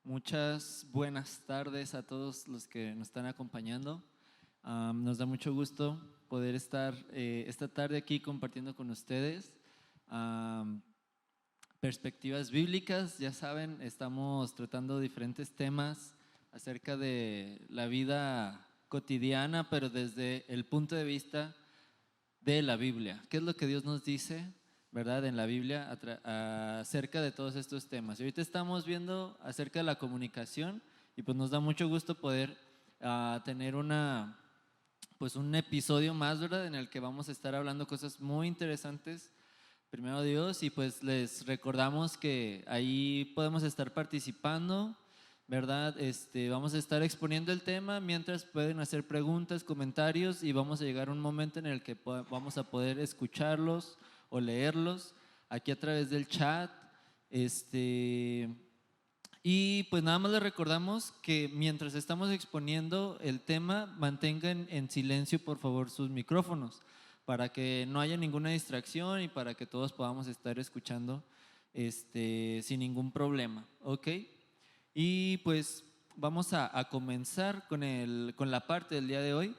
Muchas buenas tardes a todos los que nos están acompañando. Nos da mucho gusto poder estar esta tarde aquí compartiendo con ustedes perspectivas bíblicas. Ya saben, estamos tratando diferentes temas acerca de la vida cotidiana, pero desde el punto de vista de la Biblia. ¿Qué es lo que Dios nos dice, verdad, en la Biblia acerca de todos estos temas? Y ahorita estamos viendo acerca de la comunicación y pues nos da mucho gusto poder tener un episodio más, ¿verdad?, en el que vamos a estar hablando cosas muy interesantes, primero Dios, y pues les recordamos que ahí podemos estar participando, ¿verdad? Vamos a estar exponiendo el tema mientras pueden hacer preguntas, comentarios, y vamos a llegar a un momento en el que vamos a poder escucharlos o leerlos aquí a través del chat. Y pues nada más les recordamos que mientras estamos exponiendo el tema, mantengan en silencio por favor sus micrófonos para que no haya ninguna distracción y para que todos podamos estar escuchando sin ningún problema, ¿ok? Y pues vamos a comenzar con la parte del día de hoy.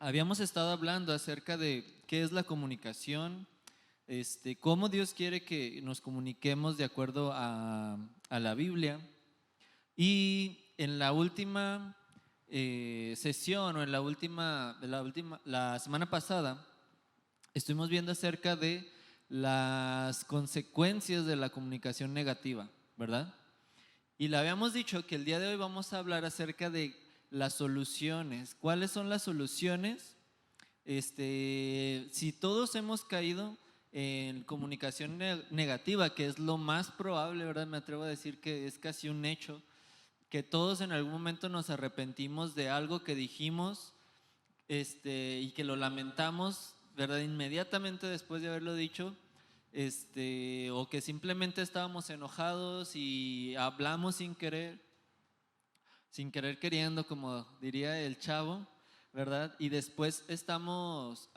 Habíamos estado hablando acerca de qué es la comunicación, cómo Dios quiere que nos comuniquemos de acuerdo a la Biblia. Y en la última sesión o en la semana pasada estuvimos viendo acerca de las consecuencias de la comunicación negativa, ¿verdad? Y le habíamos dicho que el día de hoy vamos a hablar acerca de las soluciones. ¿Cuáles son las soluciones? Si todos hemos caído en comunicación negativa, que es lo más probable, ¿verdad? Me atrevo a decir que es casi un hecho, que todos en algún momento nos arrepentimos de algo que dijimos y que lo lamentamos, ¿verdad?, inmediatamente después de haberlo dicho, o que simplemente estábamos enojados y hablamos sin querer queriendo, como diría el chavo, ¿verdad? Y después estamos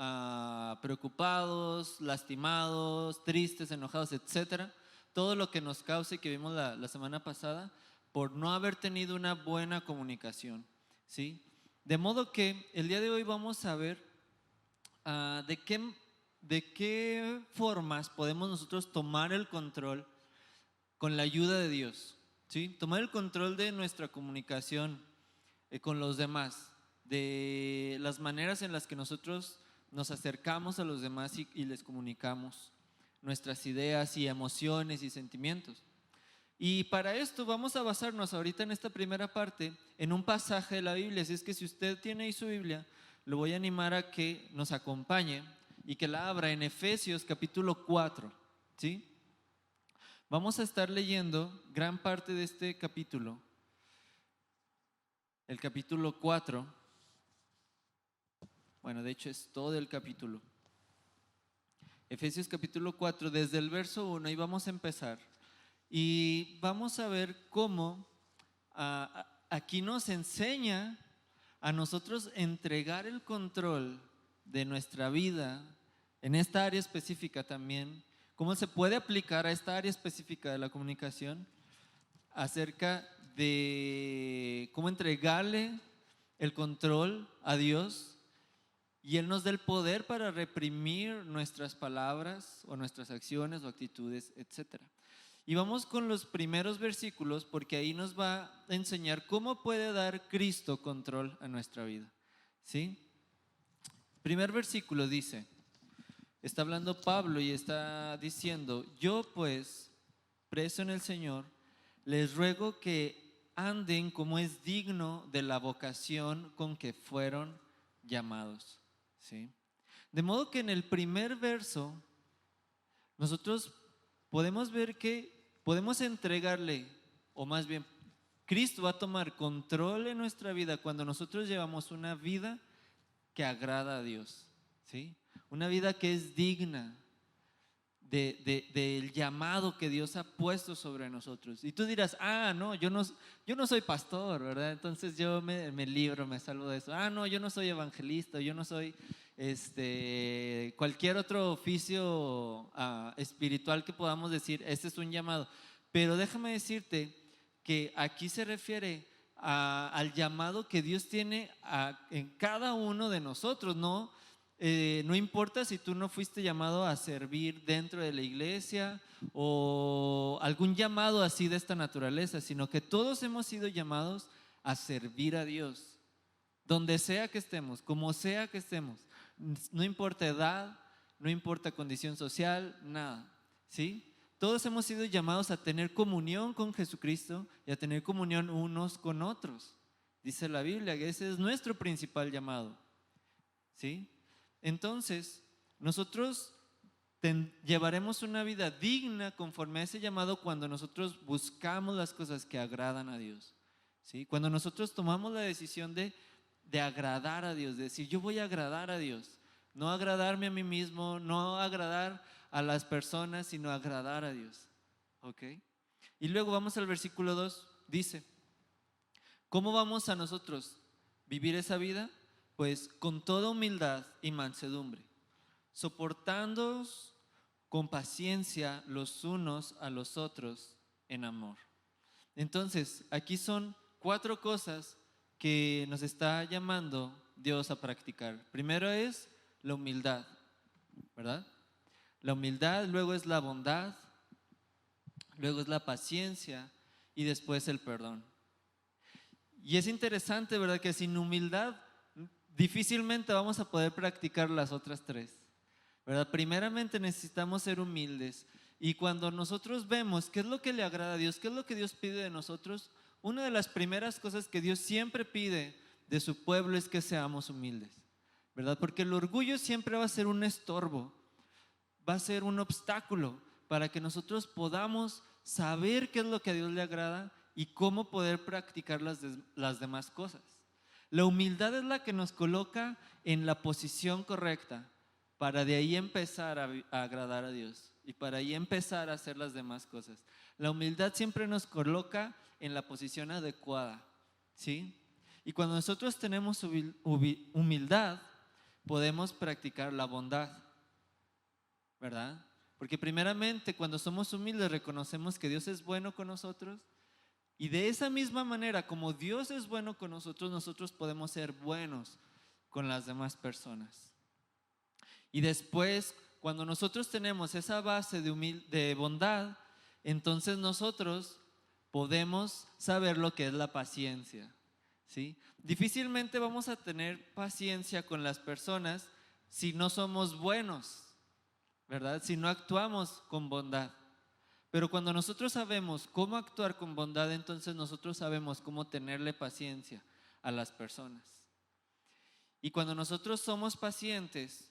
preocupados, lastimados, tristes, enojados, etcétera. Todo lo que nos causa y que vimos la semana pasada por no haber tenido una buena comunicación, ¿sí? De modo que el día de hoy vamos a ver de qué formas podemos nosotros tomar el control con la ayuda de Dios, ¿sí? Tomar el control de nuestra comunicación con los demás, de las maneras en las que nosotros nos acercamos a los demás y les comunicamos nuestras ideas y emociones y sentimientos. Y para esto vamos a basarnos ahorita en esta primera parte en un pasaje de la Biblia. Así es que si usted tiene ahí su Biblia, lo voy a animar a que nos acompañe y que la abra en Efesios capítulo 4, ¿sí? Vamos a estar leyendo gran parte de este capítulo, el capítulo 4. Bueno, de hecho es todo el capítulo. Efesios capítulo 4, desde el verso 1, y vamos a empezar. Y vamos a ver cómo aquí nos enseña a nosotros entregar el control de nuestra vida en esta área específica también, cómo se puede aplicar a esta área específica de la comunicación, acerca de cómo entregarle el control a Dios y Él nos da el poder para reprimir nuestras palabras o nuestras acciones o actitudes, etc. Y vamos con los primeros versículos porque ahí nos va a enseñar cómo puede dar Cristo control a nuestra vida, ¿sí? Primer versículo dice, está hablando Pablo y está diciendo: yo pues, preso en el Señor, les ruego que anden como es digno de la vocación con que fueron llamados, ¿sí? De modo que en el primer verso nosotros podemos ver que podemos entregarle, o más bien Cristo va a tomar control en nuestra vida cuando nosotros llevamos una vida que agrada a Dios, ¿sí? Una vida que es digna del llamado que Dios ha puesto sobre nosotros. Y tú dirás: no, yo no soy pastor, ¿verdad? Entonces yo me libro, me salvo de eso. No, yo no soy evangelista, yo no soy cualquier otro oficio espiritual que podamos decir, este es un llamado. Pero déjame decirte que aquí se refiere al llamado que Dios tiene en cada uno de nosotros, ¿no? No importa si tú no fuiste llamado a servir dentro de la iglesia o algún llamado así de esta naturaleza, sino que todos hemos sido llamados a servir a Dios, donde sea que estemos, como sea que estemos, no importa edad, no importa condición social, nada, ¿sí? Todos hemos sido llamados a tener comunión con Jesucristo y a tener comunión unos con otros. Dice la Biblia que ese es nuestro principal llamado, ¿sí? Entonces, nosotros llevaremos una vida digna conforme a ese llamado cuando nosotros buscamos las cosas que agradan a Dios, ¿sí? Cuando nosotros tomamos la decisión de agradar a Dios, de decir yo voy a agradar a Dios, no agradarme a mí mismo, no agradar a las personas, sino agradar a Dios, ¿ok? Y luego vamos al versículo 2, dice, ¿cómo vamos a nosotros vivir esa vida? Pues con toda humildad y mansedumbre, soportándoos con paciencia los unos a los otros en amor. Entonces, aquí son 4 cosas que nos está llamando Dios a practicar. Primero es la humildad, ¿verdad? La humildad, luego es la bondad, luego es la paciencia y después el perdón. Y es interesante, ¿verdad? Que sin humildad difícilmente vamos a poder practicar las otras 3, ¿verdad? Primeramente necesitamos ser humildes. Y cuando nosotros vemos qué es lo que le agrada a Dios, qué es lo que Dios pide de nosotros, una de las primeras cosas que Dios siempre pide de su pueblo es que seamos humildes, ¿verdad? Porque el orgullo siempre va a ser un estorbo, va a ser un obstáculo para que nosotros podamos saber qué es lo que a Dios le agrada y cómo poder practicar las demás cosas. La humildad es la que nos coloca en la posición correcta para de ahí empezar a agradar a Dios y para ahí empezar a hacer las demás cosas. La humildad siempre nos coloca en la posición adecuada, ¿sí? Y cuando nosotros tenemos humildad, podemos practicar la bondad, ¿verdad? Porque primeramente cuando somos humildes reconocemos que Dios es bueno con nosotros y de esa misma manera como Dios es bueno con nosotros, nosotros podemos ser buenos con las demás personas. Y después, cuando nosotros tenemos esa base de bondad, entonces nosotros podemos saber lo que es la paciencia, ¿sí? Difícilmente vamos a tener paciencia con las personas si no somos buenos, ¿verdad? Si no actuamos con bondad. Pero cuando nosotros sabemos cómo actuar con bondad, entonces nosotros sabemos cómo tenerle paciencia a las personas. Y cuando nosotros somos pacientes,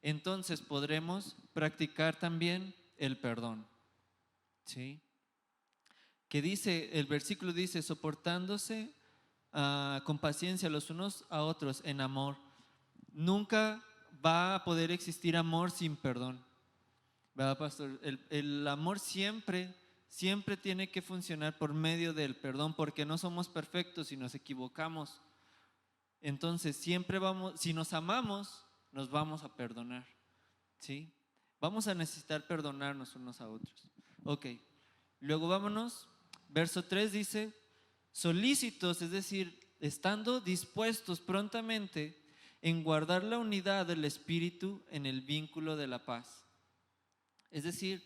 entonces podremos practicar también el perdón, ¿sí? Que dice, el versículo dice, soportándose con paciencia los unos a otros en amor. Nunca va a poder existir amor sin perdón, ¿verdad, pastor? El amor siempre tiene que funcionar por medio del perdón, porque no somos perfectos y nos equivocamos. Entonces siempre si nos amamos, nos vamos a perdonar, ¿sí? Vamos a necesitar perdonarnos unos a otros. Ok, luego vámonos, verso 3 dice, solícitos, es decir, estando dispuestos prontamente en guardar la unidad del Espíritu en el vínculo de la paz. Es decir,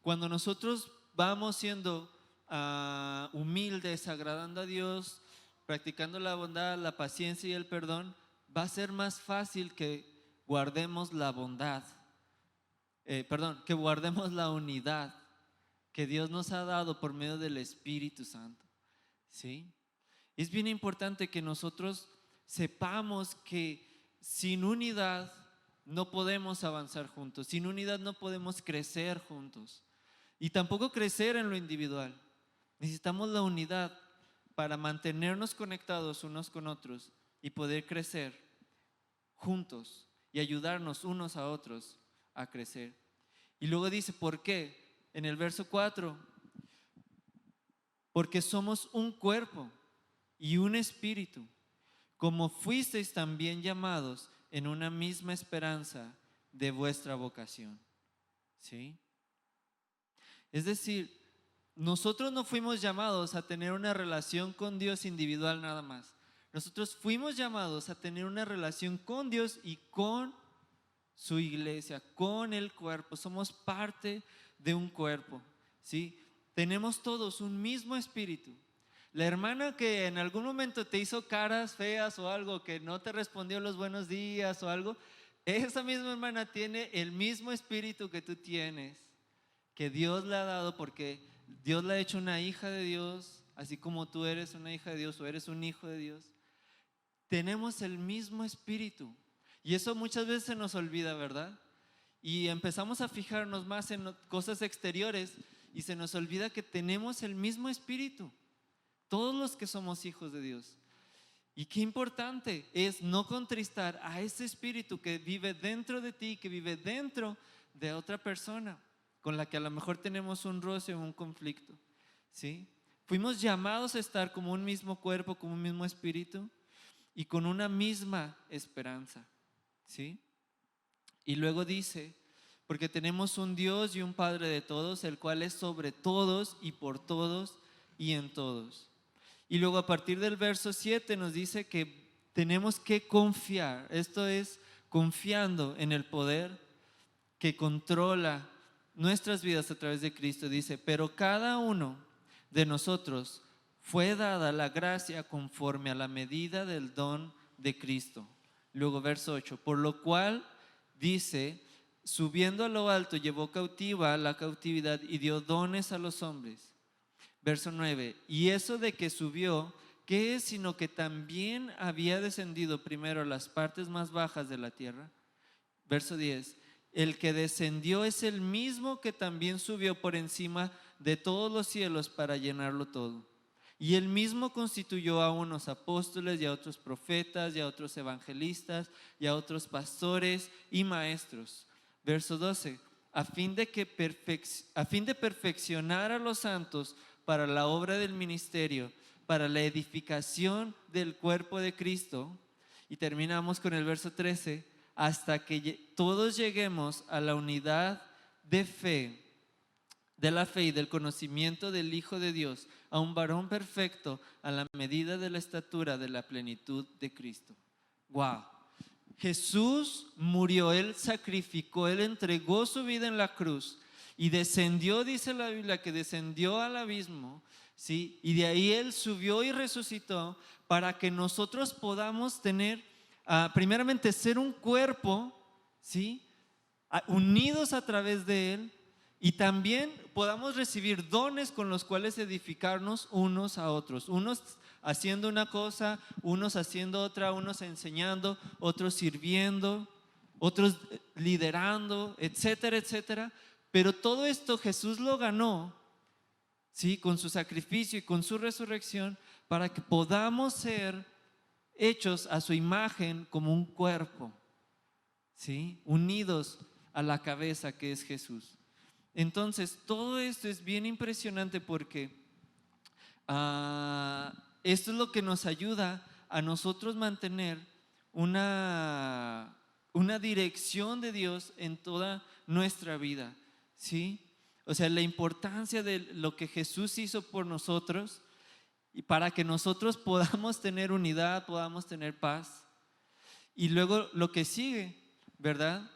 cuando nosotros vamos siendo humildes, agradando a Dios, practicando la bondad, la paciencia y el perdón, va a ser más fácil que guardemos la bondad, que guardemos la unidad que Dios nos ha dado por medio del Espíritu Santo, ¿sí? Es bien importante que nosotros sepamos que sin unidad no podemos avanzar juntos, sin unidad no podemos crecer juntos y tampoco crecer en lo individual. Necesitamos la unidad para mantenernos conectados unos con otros y poder crecer juntos y ayudarnos unos a otros a crecer. Y luego dice, ¿por qué? En el verso 4, porque somos un cuerpo y un espíritu, como fuisteis también llamados en una misma esperanza de vuestra vocación. ¿Sí? Es decir, nosotros no fuimos llamados a tener una relación con Dios individual nada más. Nosotros fuimos llamados a tener una relación con Dios y con su iglesia, con el cuerpo. Somos parte de un cuerpo, ¿sí? Tenemos todos un mismo espíritu. La hermana que en algún momento te hizo caras feas o algo, que no te respondió los buenos días o algo, esa misma hermana tiene el mismo espíritu que tú tienes, que Dios le ha dado, porque Dios la ha hecho una hija de Dios, así como tú eres una hija de Dios o eres un hijo de Dios. Tenemos el mismo espíritu. Y eso muchas veces se nos olvida, ¿verdad? Y empezamos a fijarnos más en cosas exteriores y se nos olvida que tenemos el mismo espíritu, todos los que somos hijos de Dios. Y qué importante es no contristar a ese espíritu que vive dentro de ti, que vive dentro de otra persona con la que a lo mejor tenemos un roce o un conflicto, ¿sí? Fuimos llamados a estar como un mismo cuerpo, como un mismo espíritu y con una misma esperanza, ¿sí? Y luego dice, porque tenemos un Dios y un Padre de todos, el cual es sobre todos y por todos y en todos. Y luego a partir del verso 7 nos dice que tenemos que confiar. Esto es confiando en el poder que controla nuestras vidas a través de Cristo. Dice, pero cada uno de nosotros fue dada la gracia conforme a la medida del don de Cristo. Luego verso 8, por lo cual dice, subiendo a lo alto llevó cautiva la cautividad y dio dones a los hombres. Verso 9, y eso de que subió, ¿qué es sino que también había descendido primero a las partes más bajas de la tierra? Verso 10, el que descendió es el mismo que también subió por encima de todos los cielos para llenarlo todo. Y él mismo constituyó a unos apóstoles y a otros profetas y a otros evangelistas y a otros pastores y maestros. Verso 12, a fin de perfeccionar a los santos para la obra del ministerio, para la edificación del cuerpo de Cristo. Y terminamos con el verso 13, hasta que todos lleguemos a la unidad de fe, de la fe y del conocimiento del Hijo de Dios, a un varón perfecto, a la medida de la estatura de la plenitud de Cristo. ¡Wow! Jesús murió, Él sacrificó, Él entregó su vida en la cruz y descendió, dice la Biblia, que descendió al abismo, ¿sí? Y de ahí Él subió y resucitó para que nosotros podamos tener, primeramente ser un cuerpo, ¿sí? Unidos a través de Él, y también podamos recibir dones con los cuales edificarnos unos a otros, unos haciendo una cosa, unos haciendo otra, unos enseñando, otros sirviendo, otros liderando, etcétera, etcétera. Pero todo esto Jesús lo ganó, ¿sí? Con su sacrificio y con su resurrección, para que podamos ser hechos a su imagen como un cuerpo, ¿sí? Unidos a la cabeza que es Jesús. Entonces, todo esto es bien impresionante porque esto es lo que nos ayuda a nosotros mantener una dirección de Dios en toda nuestra vida, ¿sí? O sea, la importancia de lo que Jesús hizo por nosotros y para que nosotros podamos tener unidad, podamos tener paz. Y luego lo que sigue, ¿verdad?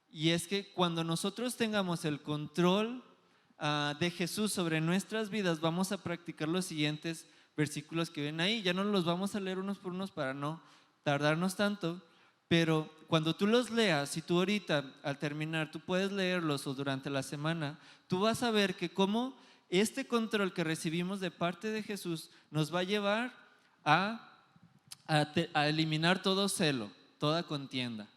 Y es que cuando nosotros tengamos el control de Jesús sobre nuestras vidas, vamos a practicar los siguientes versículos que ven ahí. Ya no los vamos a leer unos por unos para no tardarnos tanto, pero cuando tú los leas, si tú ahorita al terminar, tú puedes leerlos o durante la semana, tú vas a ver que cómo este control que recibimos de parte de Jesús nos va a llevar a eliminar todo celo, toda contienda,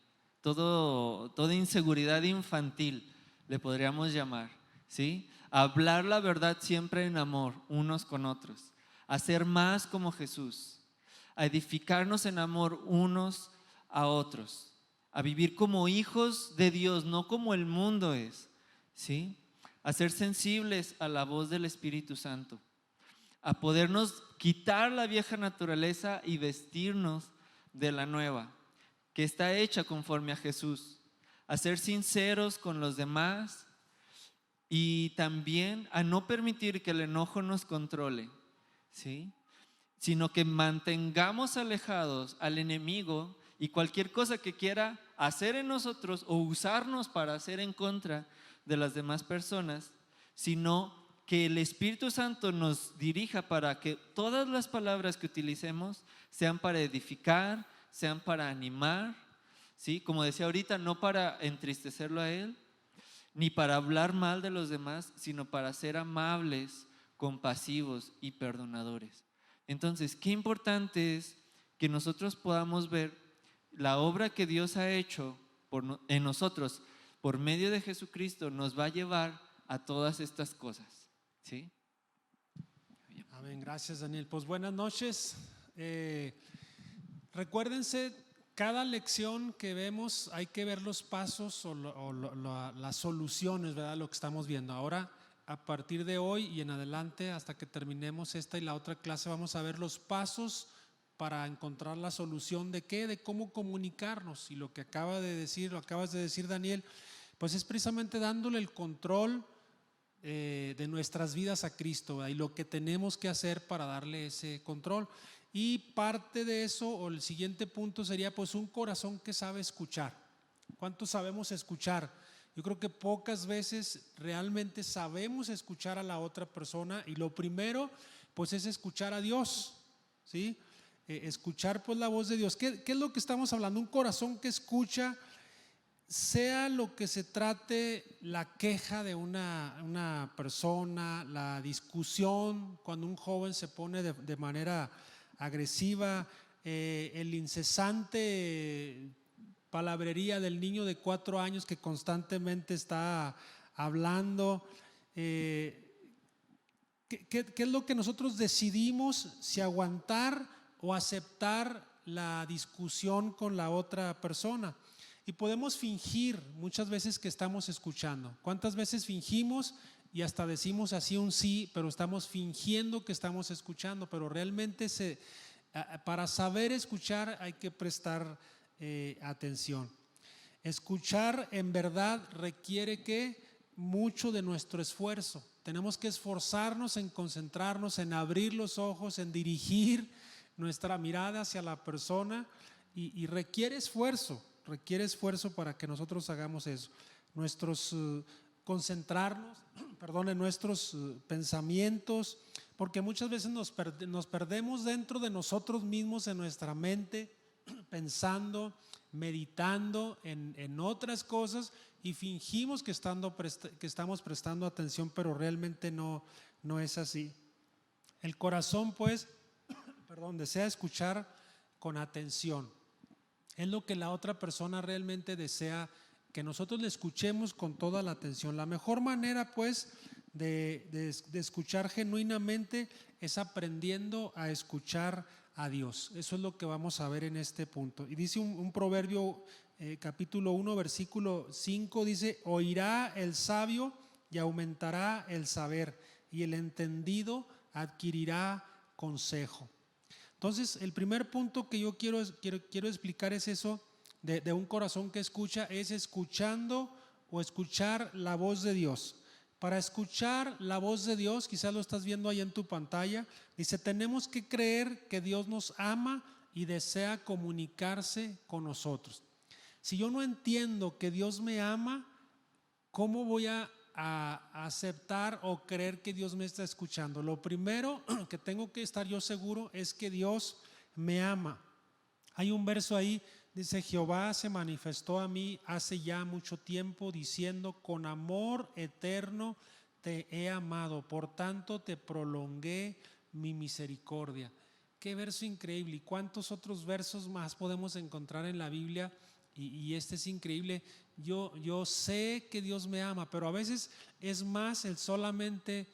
toda inseguridad infantil, le podríamos llamar, ¿sí? Hablar la verdad siempre en amor, unos con otros, a ser más como Jesús, a edificarnos en amor unos a otros, a vivir como hijos de Dios, no como el mundo es, ¿sí? A ser sensibles a la voz del Espíritu Santo, a podernos quitar la vieja naturaleza y vestirnos de la nueva. que está hecha conforme a Jesús, a ser sinceros con los demás y también a no permitir que el enojo nos controle, ¿sí? Sino que mantengamos alejados al enemigo y cualquier cosa que quiera hacer en nosotros o usarnos para hacer en contra de las demás personas, sino que el Espíritu Santo nos dirija para que todas las palabras que utilicemos sean para edificar, sean para animar, ¿sí? Como decía ahorita, no para entristecerlo a Él, ni para hablar mal de los demás, sino para ser amables, compasivos y perdonadores. Entonces, qué importante es que nosotros podamos ver la obra que Dios ha hecho en nosotros por medio de Jesucristo nos va a llevar a todas estas cosas, ¿sí? Amén, gracias Daniel. Pues buenas noches. Recuérdense, cada lección que vemos hay que ver los pasos o las soluciones, ¿verdad? Lo que estamos viendo. Ahora, a partir de hoy y en adelante, hasta que terminemos esta y la otra clase, vamos a ver los pasos para encontrar la solución de qué, de cómo comunicarnos. Y lo que acabas de decir Daniel, pues es precisamente dándole el control de nuestras vidas a Cristo, ¿verdad? Y lo que tenemos que hacer para darle ese control. Y parte de eso, o el siguiente punto sería pues un corazón que sabe escuchar. ¿Cuántos sabemos escuchar? Yo creo que pocas veces realmente sabemos escuchar a la otra persona, y lo primero pues es escuchar a Dios, ¿sí? Escuchar pues la voz de Dios. ¿Qué es lo que estamos hablando? Un corazón que escucha, sea lo que se trate, la queja de una persona, la discusión, cuando un joven se pone de manera agresiva, el incesante palabrería del niño de 4 años que constantemente está hablando. ¿Qué es lo que nosotros decidimos? Si aguantar o aceptar la discusión con la otra persona. Y podemos fingir muchas veces que estamos escuchando. ¿Cuántas veces fingimos y hasta decimos así un sí, pero estamos fingiendo que estamos escuchando? Pero realmente para saber escuchar hay que prestar atención. Escuchar en verdad requiere mucho de nuestro esfuerzo. Tenemos que esforzarnos en concentrarnos, en abrir los ojos, en dirigir nuestra mirada hacia la persona, y requiere esfuerzo para que nosotros hagamos eso. Concentrarnos, en nuestros pensamientos, porque muchas veces nos perdemos dentro de nosotros mismos, en nuestra mente, pensando, meditando en otras cosas, y fingimos que estamos prestando atención, pero realmente no es así. El corazón pues desea escuchar con atención. Es lo que la otra persona realmente desea, que nosotros le escuchemos con toda la atención. La mejor manera pues de escuchar genuinamente es aprendiendo a escuchar a Dios. Eso es lo que vamos a ver en este punto. Y dice un proverbio, capítulo 1, versículo 5, dice: oirá el sabio y aumentará el saber, y el entendido adquirirá consejo. Entonces, el primer punto que yo quiero explicar es eso de un corazón que escucha, es escuchando o escuchar la voz de Dios. Para escuchar la voz de Dios, quizás lo estás viendo ahí en tu pantalla, dice: tenemos que creer que Dios nos ama y desea comunicarse con nosotros. Si yo no entiendo que Dios me ama, ¿cómo voy a aceptar o creer que Dios me está escuchando? Lo primero que tengo que estar yo seguro es que Dios me ama. Hay un verso ahí, dice: Jehová se manifestó a mí hace ya mucho tiempo, diciendo: con amor eterno te he amado, por tanto te prolongué mi misericordia. Qué verso increíble. ¿Y cuántos otros versos más podemos encontrar en la Biblia? Y este es increíble. Yo sé que Dios me ama, pero a veces es más el solamente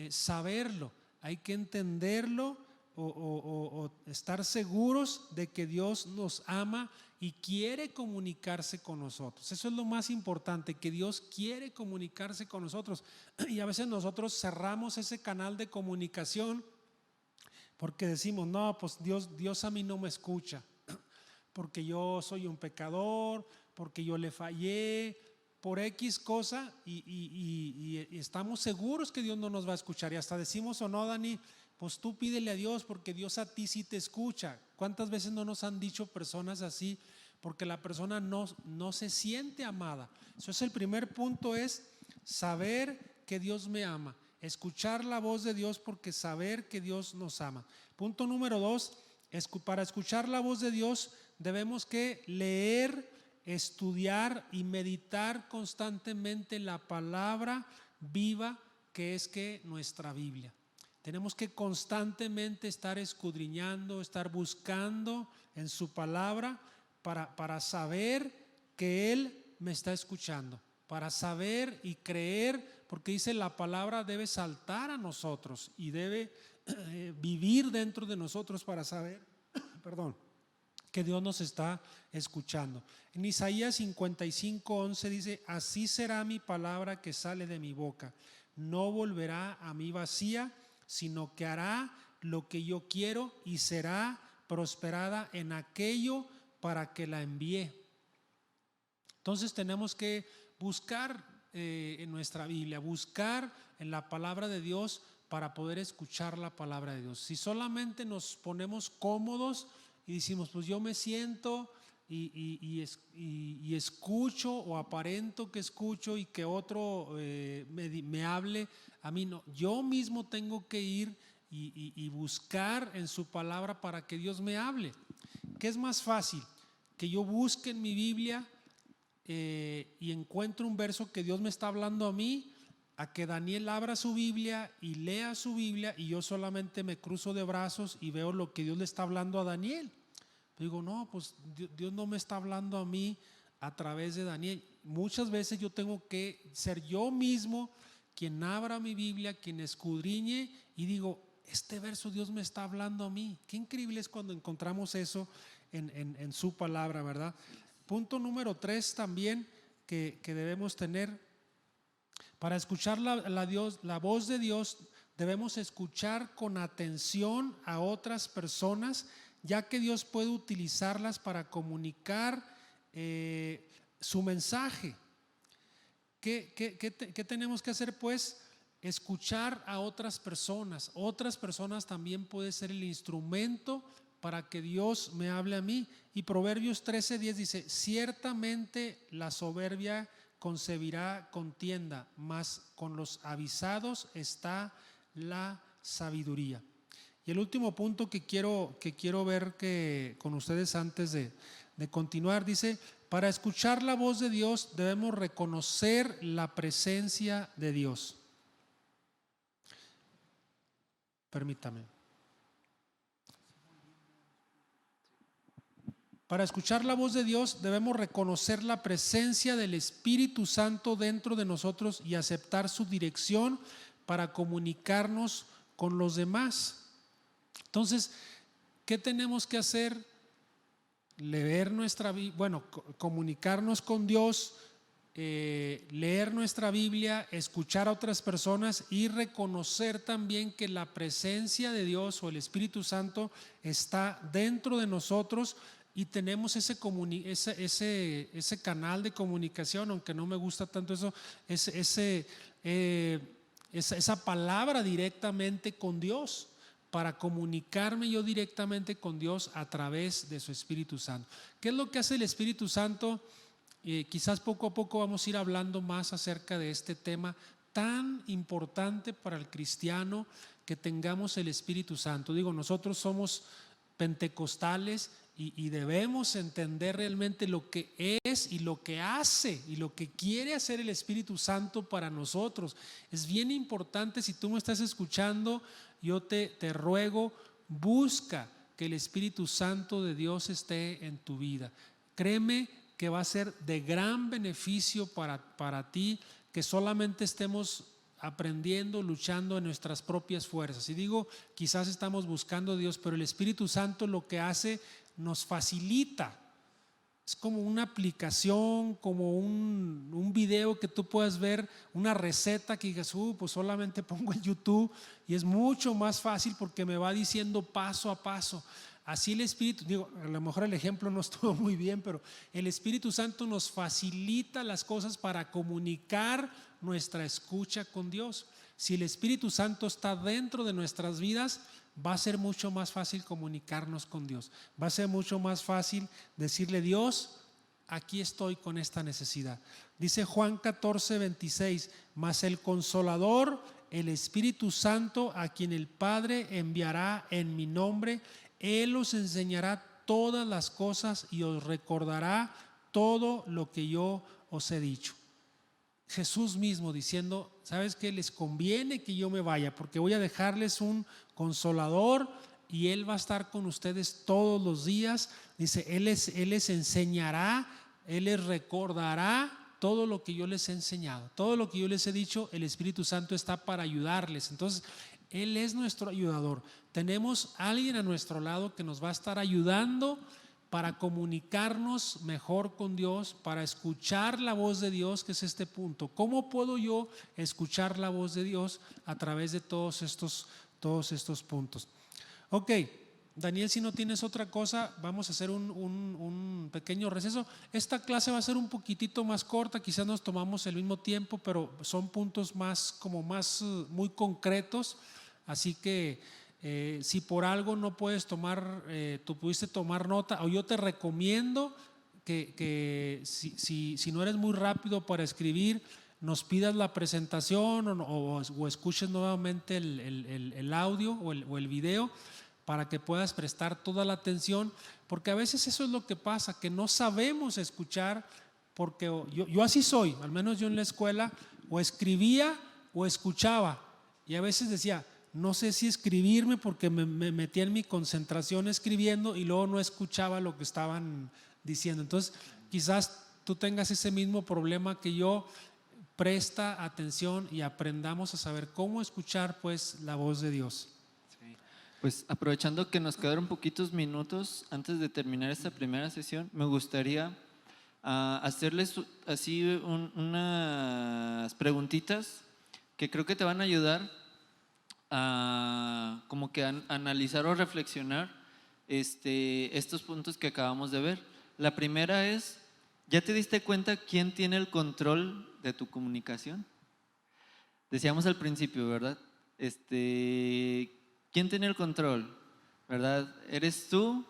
saberlo. Hay que entenderlo o estar seguros de que Dios nos ama y quiere comunicarse con nosotros. Eso es lo más importante, que Dios quiere comunicarse con nosotros. Y a veces nosotros cerramos ese canal de comunicación porque decimos: no, pues Dios a mí no me escucha. porque yo soy un pecador, porque yo le fallé, por X cosa, y estamos seguros que Dios no nos va a escuchar. Y hasta decimos, o no, Dani, pues tú pídele a Dios porque Dios a ti sí te escucha. ¿Cuántas veces no nos han dicho personas así? Porque la persona no se siente amada. Eso es el primer punto, es saber que Dios me ama. Escuchar la voz de Dios, porque saber que Dios nos ama. Punto número 2, para escuchar la voz de Dios debemos que leer, estudiar y meditar constantemente la palabra viva que es que nuestra Biblia. Tenemos que constantemente estar escudriñando, estar buscando en su palabra para saber que Él me está escuchando, para saber y creer, porque dice la palabra debe saltar a nosotros y debe vivir dentro de nosotros para saber, que Dios nos está escuchando. En Isaías 55:11 dice: así será mi palabra que sale de mi boca, no volverá a mí vacía, sino que hará lo que yo quiero y será prosperada en aquello para que la envié. Entonces tenemos que buscar en nuestra Biblia, buscar en la palabra de Dios para poder escuchar la palabra de Dios. Si solamente nos ponemos cómodos y decimos, pues yo me siento y escucho, o aparento que escucho y que otro me hable, a mí no. Yo mismo tengo que ir y buscar en su palabra para que Dios me hable. ¿Qué es más fácil? Que yo busque en mi Biblia y encuentre un verso que Dios me está hablando a mí, a que Daniel abra su Biblia y lea su Biblia y yo solamente me cruzo de brazos y veo lo que Dios le está hablando a Daniel. Digo, no, pues Dios no me está hablando a mí a través de Daniel. Muchas veces yo tengo que ser yo mismo quien abra mi Biblia, quien escudriñe y digo, este verso Dios me está hablando a mí. Qué increíble es cuando encontramos eso en su palabra, ¿verdad? Punto número 3 también que debemos tener. Para escuchar la voz de Dios debemos escuchar con atención a otras personas, ya que Dios puede utilizarlas para comunicar su mensaje. ¿Qué tenemos que hacer pues? Escuchar a otras personas. Otras personas también puede ser el instrumento para que Dios me hable a mí. Y Proverbios 13:10 dice: ciertamente la soberbia concebirá contienda, mas con los avisados está la sabiduría. Y el último punto que quiero ver con ustedes antes de continuar, dice: para escuchar la voz de Dios debemos reconocer la presencia de Dios. Permítame. Para escuchar la voz de Dios debemos reconocer la presencia del Espíritu Santo dentro de nosotros y aceptar su dirección para comunicarnos con los demás. Entonces, ¿qué tenemos que hacer? Leer nuestra Biblia, comunicarnos con Dios, leer nuestra Biblia, escuchar a otras personas y reconocer también que la presencia de Dios o el Espíritu Santo está dentro de nosotros. Y tenemos ese canal de comunicación, aunque no me gusta tanto eso, esa palabra directamente con Dios, para comunicarme yo directamente con Dios a través de su Espíritu Santo. ¿Qué es lo que hace el Espíritu Santo? Quizás poco a poco vamos a ir hablando más acerca de este tema tan importante para el cristiano, que tengamos el Espíritu Santo. Digo, nosotros somos pentecostales y debemos entender realmente lo que es y lo que hace y lo que quiere hacer el Espíritu Santo para nosotros. Es bien importante. Si tú me estás escuchando, yo te ruego, busca que el Espíritu Santo de Dios esté en tu vida. Créeme que va a ser de gran beneficio para ti, que solamente estemos aprendiendo, luchando en nuestras propias fuerzas. Y digo, quizás estamos buscando a Dios, pero el Espíritu Santo lo que hace, nos facilita. Es como una aplicación, como un video que tú puedas ver, una receta que digas, pues solamente pongo en YouTube y es mucho más fácil porque me va diciendo paso a paso. Así el Espíritu, digo, a lo mejor el ejemplo no estuvo muy bien, pero el Espíritu Santo nos facilita las cosas para comunicar nuestra escucha con Dios. Si el Espíritu Santo está dentro de nuestras vidas, va a ser mucho más fácil comunicarnos con Dios. Va a ser mucho más fácil decirle: Dios, aquí estoy con esta necesidad. Dice Juan 14:26, mas el Consolador, el Espíritu Santo, a quien el Padre enviará en mi nombre, Él os enseñará todas las cosas y os recordará todo lo que yo os he dicho. Jesús mismo diciendo: ¿sabes qué? Les conviene que yo me vaya, porque voy a dejarles un Consolador y Él va a estar con ustedes todos los días. Dice, Él les enseñará, Él les recordará todo lo que yo les he enseñado, todo lo que yo les he dicho. El Espíritu Santo está para ayudarles. Entonces Él es nuestro ayudador. Tenemos a alguien a nuestro lado que nos va a estar ayudando para comunicarnos mejor con Dios, para escuchar la voz de Dios, que es este punto. ¿Cómo puedo yo escuchar la voz de Dios? A través de todos estos puntos. Ok, Daniel, si no tienes otra cosa, vamos a hacer un pequeño receso. Esta clase va a ser un poquitito más corta, quizás nos tomamos el mismo tiempo, pero son puntos más muy concretos. Así que si por algo no puedes tomar, tú pudiste tomar nota, o yo te recomiendo que si no eres muy rápido para escribir, nos pidas la presentación o escuches nuevamente el audio o el video, para que puedas prestar toda la atención, porque a veces eso es lo que pasa, que no sabemos escuchar, porque yo así soy, al menos yo en la escuela, o escribía o escuchaba, y a veces decía, no sé si escribirme, porque me metía en mi concentración escribiendo y luego no escuchaba lo que estaban diciendo. Entonces quizás tú tengas ese mismo problema que yo. Presta atención y aprendamos a saber cómo escuchar pues la voz de Dios. Sí. Pues aprovechando que nos quedaron poquitos minutos antes de terminar esta primera sesión, me gustaría hacerles así unas preguntitas que creo que te van a ayudar a como que analizar o reflexionar estos puntos que acabamos de ver. La primera es: ¿ya te diste cuenta quién tiene el control de tu comunicación? Decíamos al principio, ¿verdad? ¿Quién tiene el control? ¿Verdad? ¿Eres tú?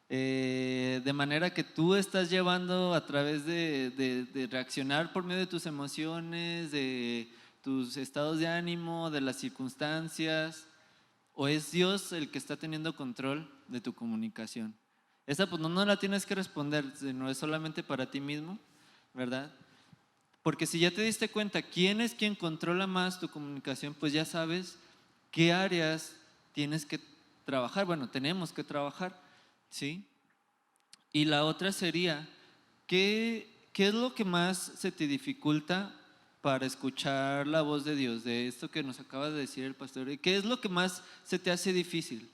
De manera que tú estás llevando a través de reaccionar por medio de tus emociones, de tus estados de ánimo, de las circunstancias, ¿o es Dios el que está teniendo control de tu comunicación? Esa pues no la tienes que responder, no es solamente para ti mismo, ¿verdad? Porque si ya te diste cuenta quién es quien controla más tu comunicación, pues ya sabes qué áreas tienes que trabajar. Bueno, tenemos que trabajar, ¿sí? Y la otra sería, ¿qué es lo que más se te dificulta para escuchar la voz de Dios? De esto que nos acaba de decir el pastor, ¿qué es lo que más se te hace difícil?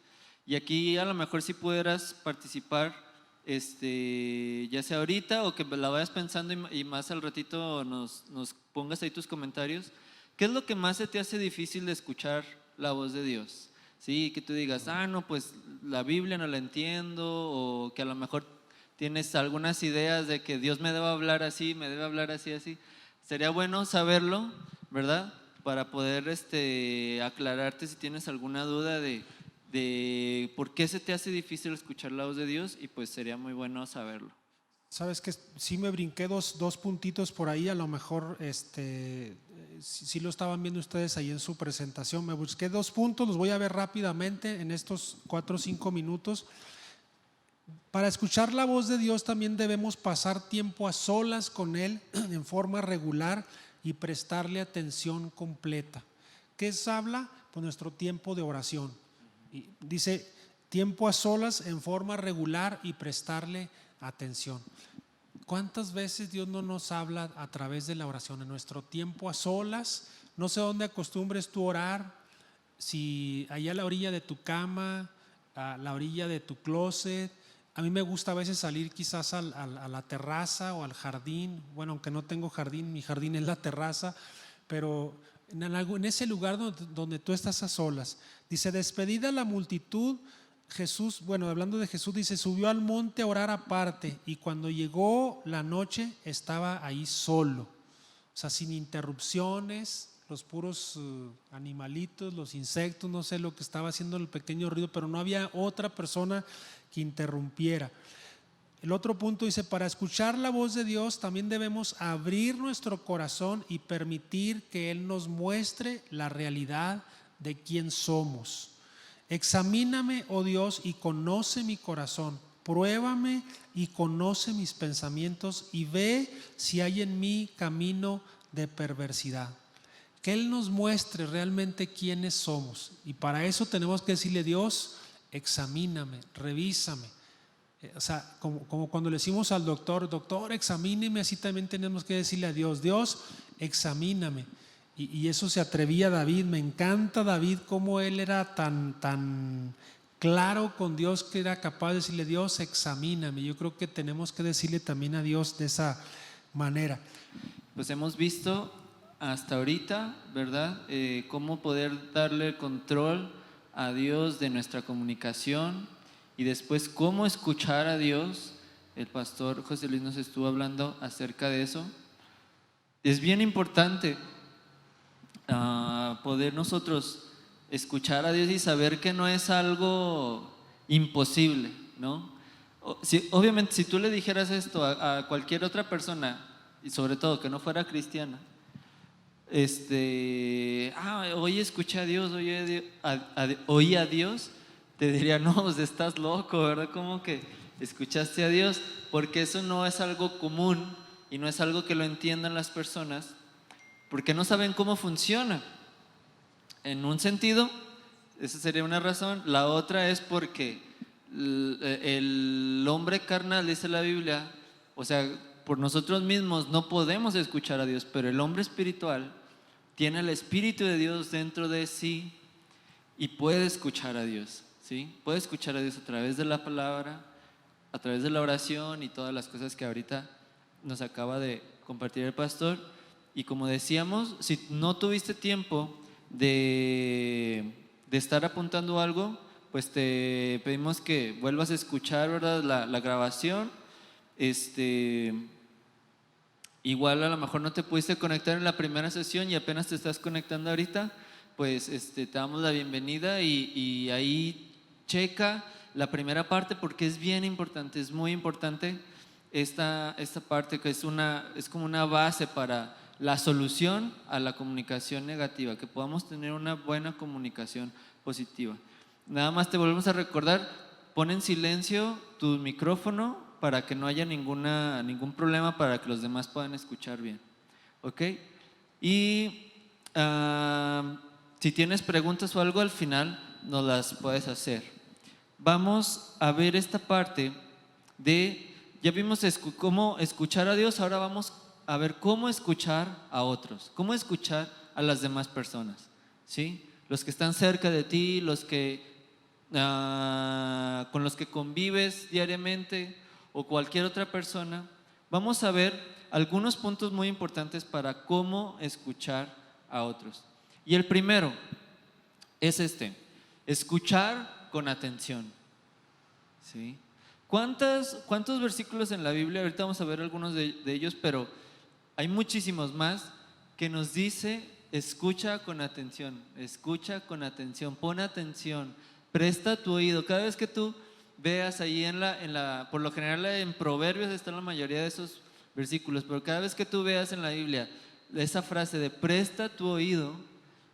Y aquí a lo mejor si pudieras participar, ya sea ahorita o que la vayas pensando y más al ratito nos pongas ahí tus comentarios. ¿Qué es lo que más se te hace difícil de escuchar la voz de Dios? Sí, que tú digas, no, pues la Biblia no la entiendo, o que a lo mejor tienes algunas ideas de que Dios me debe hablar así, así. Sería bueno saberlo, ¿verdad? Para poder aclararte si tienes alguna duda de por qué se te hace difícil escuchar la voz de Dios, y pues sería muy bueno saberlo. Sabes que sí me brinqué dos puntitos por ahí, a lo mejor si lo estaban viendo ustedes ahí en su presentación. Me busqué 2 puntos, los voy a ver rápidamente en estos 4 o 5 minutos. Para escuchar la voz de Dios también debemos pasar tiempo a solas con Él en forma regular y prestarle atención completa. ¿Qué habla? Pues nuestro tiempo de oración. Y dice tiempo a solas en forma regular y prestarle atención. ¿Cuántas veces Dios no nos habla a través de la oración? En nuestro tiempo a solas, no sé dónde acostumbres tú orar, si allá a la orilla de tu cama, a la orilla de tu closet. A mí me gusta a veces salir quizás a la terraza o al jardín. Bueno, aunque no tengo jardín, mi jardín es la terraza, pero en ese lugar donde tú estás a solas. Dice: despedida la multitud, Jesús, bueno, hablando de Jesús, dice, subió al monte a orar aparte y cuando llegó la noche estaba ahí solo, o sea, sin interrupciones, los puros animalitos, los insectos, no sé lo que estaba haciendo el pequeño ruido, pero no había otra persona que interrumpiera. El otro punto dice, para escuchar la voz de Dios también debemos abrir nuestro corazón y permitir que Él nos muestre la realidad de quién somos. Examíname, oh Dios, y conoce mi corazón. Pruébame y conoce mis pensamientos y ve si hay en mí camino de perversidad. Que Él nos muestre realmente quiénes somos. Y para eso tenemos que decirle, Dios, examíname, revísame. O sea, como cuando le decimos al doctor, doctor, examíneme, así también tenemos que decirle a Dios, Dios, examíname. Y eso se atrevía David. Me encanta David, cómo él era tan claro con Dios, que era capaz de decirle, Dios, examíname. Yo creo que tenemos que decirle también a Dios de esa manera. Pues hemos visto hasta ahorita, ¿verdad? Cómo poder darle control a Dios de nuestra comunicación y después cómo escuchar a Dios. El pastor José Luis nos estuvo hablando acerca de eso. Es bien importante poder nosotros escuchar a Dios y saber que no es algo imposible, ¿no? Obviamente, si tú le dijeras esto a cualquier otra persona, y sobre todo que no fuera cristiana, hoy escuché a Dios, oí a Dios, te diría, no, pues estás loco, ¿verdad? ¿Cómo que escuchaste a Dios? Porque eso no es algo común y no es algo que lo entiendan las personas, porque no saben cómo funciona. En un sentido, esa sería una razón. La otra es porque el hombre carnal, dice la Biblia, o sea, por nosotros mismos no podemos escuchar a Dios, pero el hombre espiritual tiene el Espíritu de Dios dentro de sí y puede escuchar a Dios, ¿sí? Puede escuchar a Dios a través de la palabra, a través de la oración y todas las cosas que ahorita nos acaba de compartir el pastor. Y como decíamos, si no tuviste tiempo de estar apuntando algo, pues te pedimos que vuelvas a escuchar, ¿verdad? La grabación. Igual a lo mejor no te pudiste conectar en la primera sesión y apenas te estás conectando ahorita, pues te damos la bienvenida y ahí checa la primera parte, porque es bien importante, es muy importante esta parte, que es como una base para la solución a la comunicación negativa, que podamos tener una buena comunicación positiva. Nada más te volvemos a recordar, pon en silencio tu micrófono para que no haya ningún problema, para que los demás puedan escuchar bien, ¿ok? Y si tienes preguntas o algo al final, nos las puedes hacer. Vamos a ver esta parte ya vimos cómo escuchar a Dios, ahora vamos a ver cómo escuchar a otros, cómo escuchar a las demás personas, ¿sí? Los que están cerca de ti, los que con los que convives diariamente o cualquier otra persona. Vamos a ver algunos puntos muy importantes para cómo escuchar a otros. Y el primero es escuchar con atención, ¿sí? ¿Cuántos versículos en la Biblia? Ahorita vamos a ver algunos de ellos, pero hay muchísimos más que nos dice: escucha con atención, pon atención, presta tu oído. Cada vez que tú veas ahí por lo general en Proverbios están la mayoría de esos versículos, pero cada vez que tú veas en la Biblia esa frase de presta tu oído,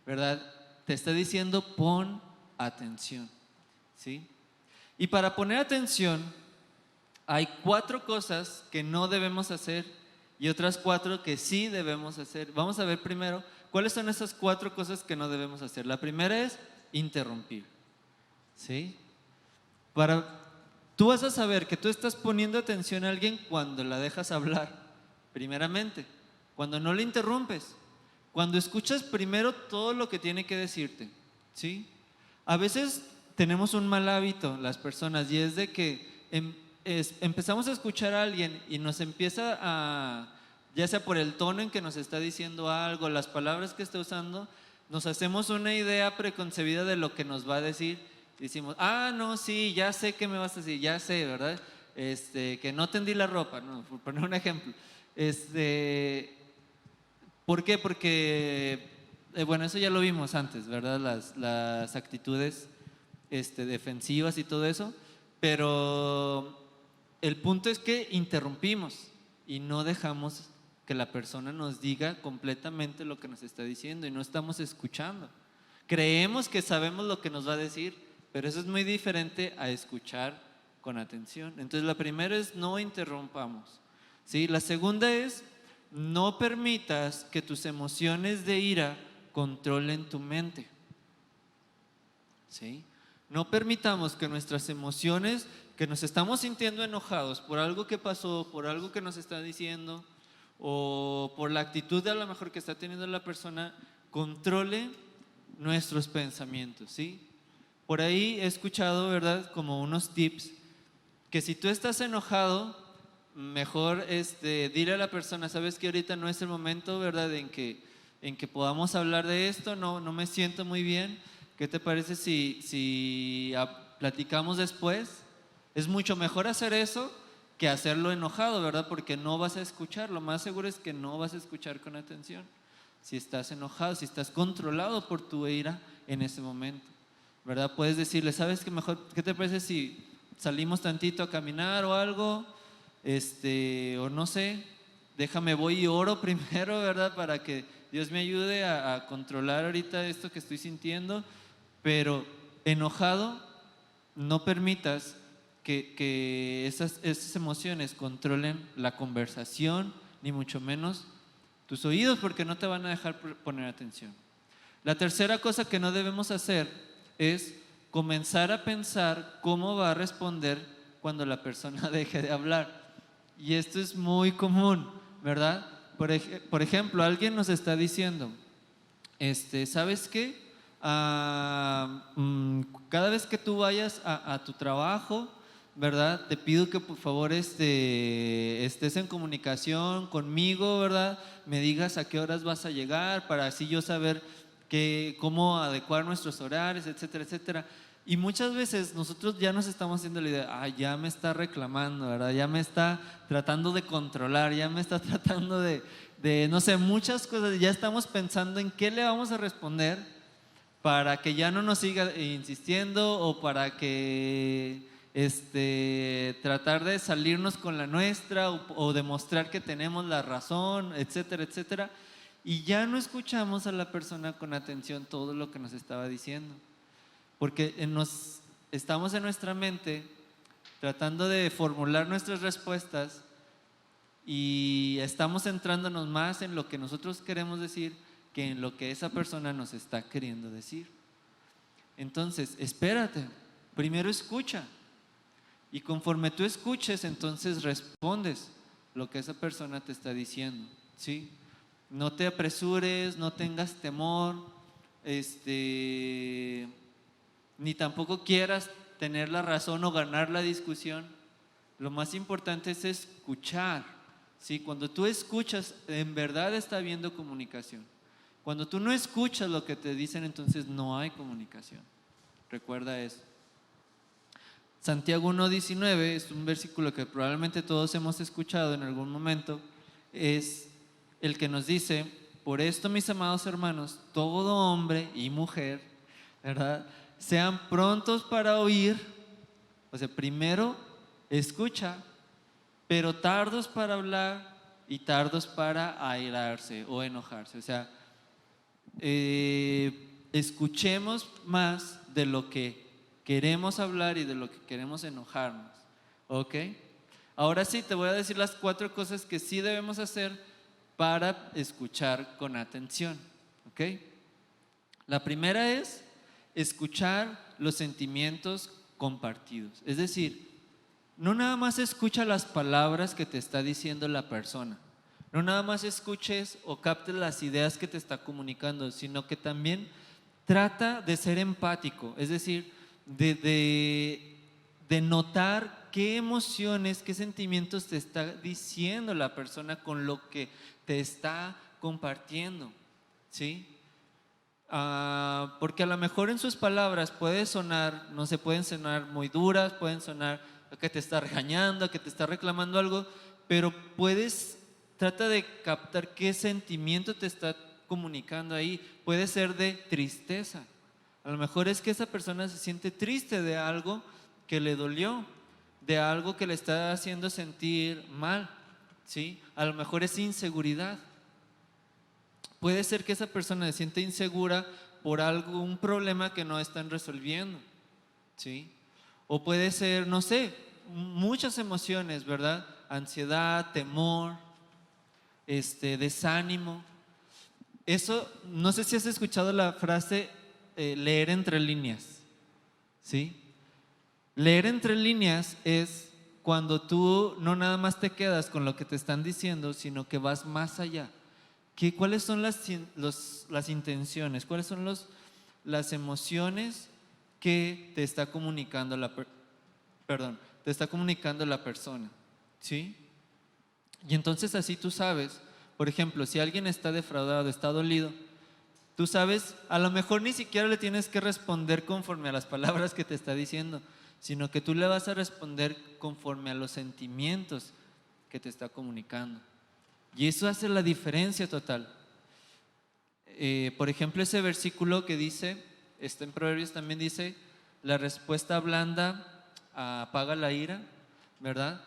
¿verdad? Te está diciendo pon atención, ¿sí? Y para poner atención hay 4 cosas que no debemos hacer y otras 4 que sí debemos hacer. Vamos a ver primero cuáles son esas 4 cosas que no debemos hacer. La primera es interrumpir, ¿sí? Tú vas a saber que tú estás poniendo atención a alguien cuando la dejas hablar, primeramente, cuando no le interrumpes, cuando escuchas primero todo lo que tiene que decirte, ¿sí? A veces tenemos un mal hábito las personas, y es de que empezamos a escuchar a alguien y nos empieza ya sea por el tono en que nos está diciendo algo, las palabras que está usando, nos hacemos una idea preconcebida de lo que nos va a decir Decimos, no, sí, ya sé qué me vas a decir, ya sé, ¿verdad? Que no tendí la ropa, ¿no? Por poner un ejemplo. ¿Por qué? Porque, bueno, eso ya lo vimos antes, ¿verdad? Las actitudes defensivas y todo eso, pero el punto es que interrumpimos y no dejamos que la persona nos diga completamente lo que nos está diciendo y no estamos escuchando. Creemos que sabemos lo que nos va a decir, pero eso es muy diferente a escuchar con atención. Entonces la primera es no interrumpamos, ¿sí? La segunda es no permitas que tus emociones de ira controlen tu mente, ¿sí? No permitamos que nuestras emociones, que nos estamos sintiendo enojados por algo que pasó, por algo que nos está diciendo o por la actitud a lo mejor que está teniendo la persona, controle nuestros pensamientos, ¿sí? Por ahí he escuchado, ¿verdad? Como unos tips que si tú estás enojado, mejor dile a la persona, sabes que ahorita no es el momento, ¿verdad? En que podamos hablar de esto, no me siento muy bien. ¿Qué te parece si platicamos después? Es mucho mejor hacer eso que hacerlo enojado, ¿verdad? Porque no vas a escuchar. Lo más seguro es que no vas a escuchar con atención. Si estás enojado, si estás controlado por tu ira en ese momento, ¿verdad? Puedes decirle, ¿sabes qué mejor? ¿Qué te parece si salimos tantito a caminar o algo? O no sé, déjame voy y oro primero, ¿verdad? Para que Dios me ayude a controlar ahorita esto que estoy sintiendo, pero enojado, no permitas que esas emociones controlen la conversación, ni mucho menos tus oídos, porque no te van a dejar poner atención. La tercera cosa que no debemos hacer es comenzar a pensar cómo va a responder cuando la persona deje de hablar. Y esto es muy común, ¿verdad? Por ejemplo, alguien nos está diciendo, ¿sabes qué? Cada vez que tú vayas a tu trabajo, ¿verdad? Te pido que por favor estés en comunicación conmigo, ¿verdad? Me digas a qué horas vas a llegar para así yo saber cómo adecuar nuestros horarios, etcétera, etcétera. Y muchas veces nosotros ya nos estamos haciendo la idea, ya me está reclamando, ¿verdad? Ya me está tratando de controlar, ya me está tratando de no sé, muchas cosas. Ya estamos pensando en qué le vamos a responder para que ya no nos siga insistiendo o para que tratar de salirnos con la nuestra o demostrar que tenemos la razón, etcétera, etcétera. Y ya no escuchamos a la persona con atención todo lo que nos estaba diciendo. Porque estamos en nuestra mente tratando de formular nuestras respuestas y estamos centrándonos más en lo que nosotros queremos decir que en lo que esa persona nos está queriendo decir. Entonces, espérate, primero escucha y conforme tú escuches, entonces respondes lo que esa persona te está diciendo, ¿sí? No te apresures, no tengas temor, ni tampoco quieras tener la razón o ganar la discusión. Lo más importante es escuchar, ¿sí? Cuando tú escuchas, en verdad está habiendo comunicación. Cuando tú no escuchas lo que te dicen, entonces no hay comunicación. Recuerda eso. Santiago 1:19 es un versículo que probablemente todos hemos escuchado en algún momento. Es el que nos dice, por esto mis amados hermanos, todo hombre y mujer, ¿verdad? Sean prontos para oír, o sea, primero escucha, pero tardos para hablar y tardos para airarse o enojarse. O sea, escuchemos más de lo que queremos hablar y de lo que queremos enojarnos, ¿ok? Ahora sí, te voy a decir las 4 cosas que sí debemos hacer para escuchar con atención, ¿ok? La primera es escuchar los sentimientos compartidos. Es decir, no nada más escucha las palabras que te está diciendo la persona. No nada más escuches o captes las ideas que te está comunicando, sino que también trata de ser empático. Es decir, de notar qué emociones, qué sentimientos te está diciendo la persona con lo que te está compartiendo, ¿sí? porque a lo mejor en sus palabras puede sonar, no se pueden sonar muy duras, pueden sonar a que te está regañando, a que te está reclamando algo, pero trata de captar qué sentimiento te está comunicando ahí. Puede ser de tristeza. A lo mejor es que esa persona se siente triste de algo que le dolió, de algo que le está haciendo sentir mal, ¿sí? A lo mejor es inseguridad. Puede ser que esa persona se siente insegura por algún problema que no están resolviendo, ¿sí? O puede ser, no sé, muchas emociones, ¿verdad? Ansiedad, temor, desánimo. Eso, no sé si has escuchado la frase leer entre líneas, ¿sí? Leer entre líneas es cuando tú no nada más te quedas con lo que te están diciendo, sino que vas más allá. ¿Cuáles son las intenciones? ¿Cuáles son las emociones que te está comunicando te está comunicando la persona? ¿Sí? Y entonces así tú sabes, por ejemplo, si alguien está defraudado, está dolido, tú sabes, a lo mejor ni siquiera le tienes que responder conforme a las palabras que te está diciendo, sino que tú le vas a responder conforme a los sentimientos que te está comunicando. Y eso hace la diferencia total. Por ejemplo, ese versículo que dice, está en Proverbios también dice, la respuesta blanda apaga la ira, ¿verdad?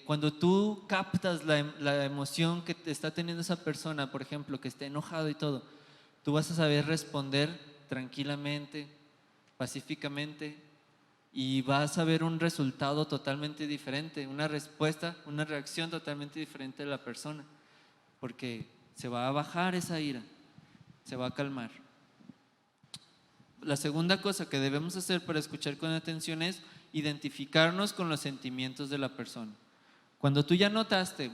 Cuando tú captas la emoción que te está teniendo esa persona, por ejemplo, que está enojado y todo, tú vas a saber responder tranquilamente, pacíficamente, y vas a ver un resultado totalmente diferente, una respuesta, una reacción totalmente diferente de la persona, porque se va a bajar esa ira, se va a calmar. La segunda cosa que debemos hacer para escuchar con atención es identificarnos con los sentimientos de la persona. Cuando tú ya notaste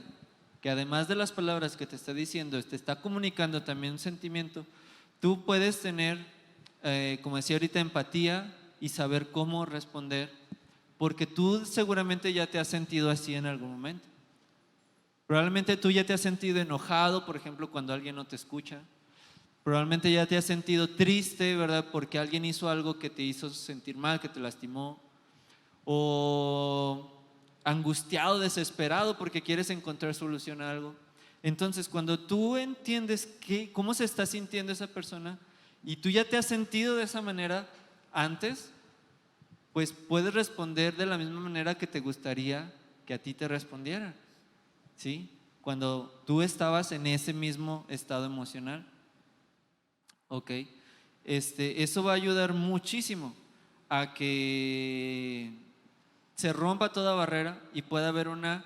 que además de las palabras que te está diciendo, te está comunicando también un sentimiento, tú puedes tener, como decía ahorita, empatía y saber cómo responder, porque tú seguramente ya te has sentido así en algún momento. Probablemente tú ya te has sentido enojado, por ejemplo, cuando alguien no te escucha. Probablemente ya te has sentido triste, ¿verdad? Porque alguien hizo algo que te hizo sentir mal, que te lastimó. O angustiado, desesperado porque quieres encontrar solución a algo. Entonces, cuando tú entiendes cómo se está sintiendo esa persona y tú ya te has sentido de esa manera antes, pues puedes responder de la misma manera que te gustaría que a ti te respondieran, ¿sí? Cuando tú estabas en ese mismo estado emocional. Ok, eso va a ayudar muchísimo a que se rompa toda barrera y pueda haber una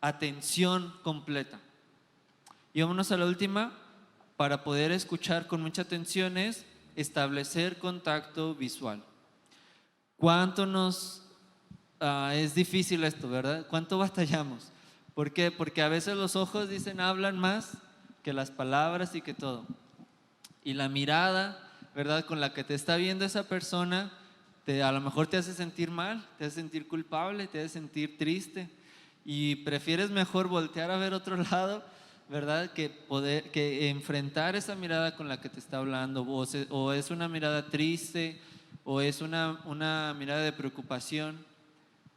atención completa. Y vámonos a la última, para poder escuchar con mucha atención, es establecer contacto visual. ¿Cuánto es difícil esto, verdad? ¿Cuánto batallamos? ¿Por qué? Porque a veces los ojos hablan más que las palabras y que todo. Y la mirada, ¿verdad? Con la que te está viendo esa persona, a lo mejor te hace sentir mal, te hace sentir culpable, te hace sentir triste. Y prefieres mejor voltear a ver otro lado, ¿verdad? Que enfrentar esa mirada con la que te está hablando. O es una mirada triste, o es una mirada de preocupación.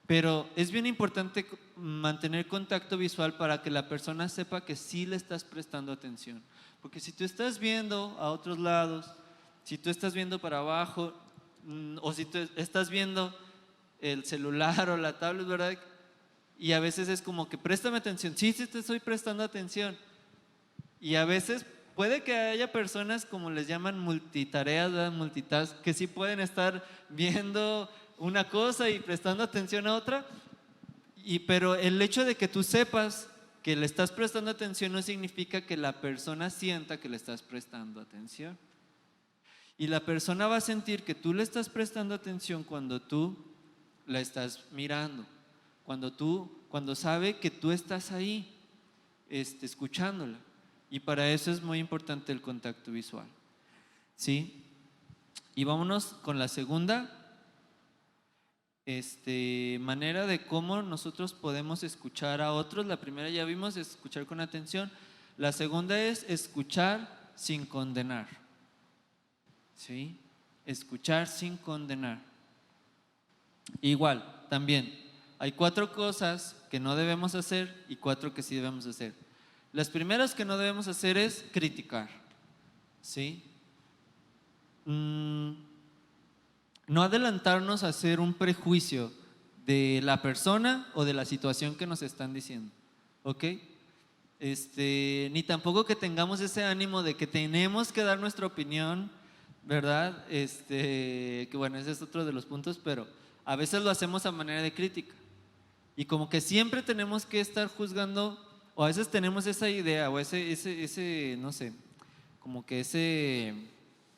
Pero es bien importante mantener contacto visual para que la persona sepa que sí le estás prestando atención. Porque si tú estás viendo a otros lados, si tú estás viendo para abajo, o si tú estás viendo el celular o la tablet, ¿verdad? Y a veces es como que préstame atención. Sí, sí te estoy prestando atención. Y a veces puede que haya personas, como les llaman multitareas, ¿verdad? Multitask, que sí pueden estar viendo una cosa y prestando atención a otra, pero el hecho de que tú sepas que le estás prestando atención no significa que la persona sienta que le estás prestando atención. Y la persona va a sentir que tú le estás prestando atención cuando tú la estás mirando, cuando sabe que tú estás ahí, escuchándola. Y para eso es muy importante el contacto visual, ¿sí? Y vámonos con la segunda manera de cómo nosotros podemos escuchar a otros. La primera ya vimos, escuchar con atención. La segunda es escuchar sin condenar. ¿sí? Escuchar sin condenar. Igual, también, hay 4 cosas que no debemos hacer y 4 que sí debemos hacer. Las primeras que no debemos hacer es criticar, ¿sí? No adelantarnos a hacer un prejuicio de la persona o de la situación que nos están diciendo, ¿ok? Ni tampoco que tengamos ese ánimo de que tenemos que dar nuestra opinión, ¿verdad? Que bueno, ese es otro de los puntos, pero a veces lo hacemos a manera de crítica. Y como que siempre tenemos que estar juzgando, o a veces tenemos esa idea, o no sé, como que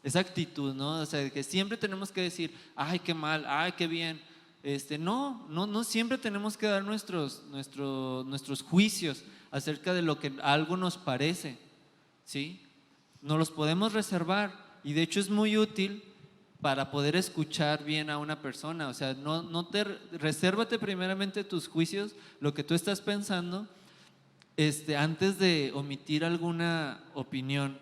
esa actitud, ¿no? O sea, que siempre tenemos que decir, ay, qué mal, ay, qué bien. No siempre tenemos que dar nuestros juicios acerca de lo que algo nos parece, ¿sí? Nos los podemos reservar y de hecho es muy útil para poder escuchar bien a una persona. O sea, resérvate primeramente tus juicios, lo que tú estás pensando, antes de omitir alguna opinión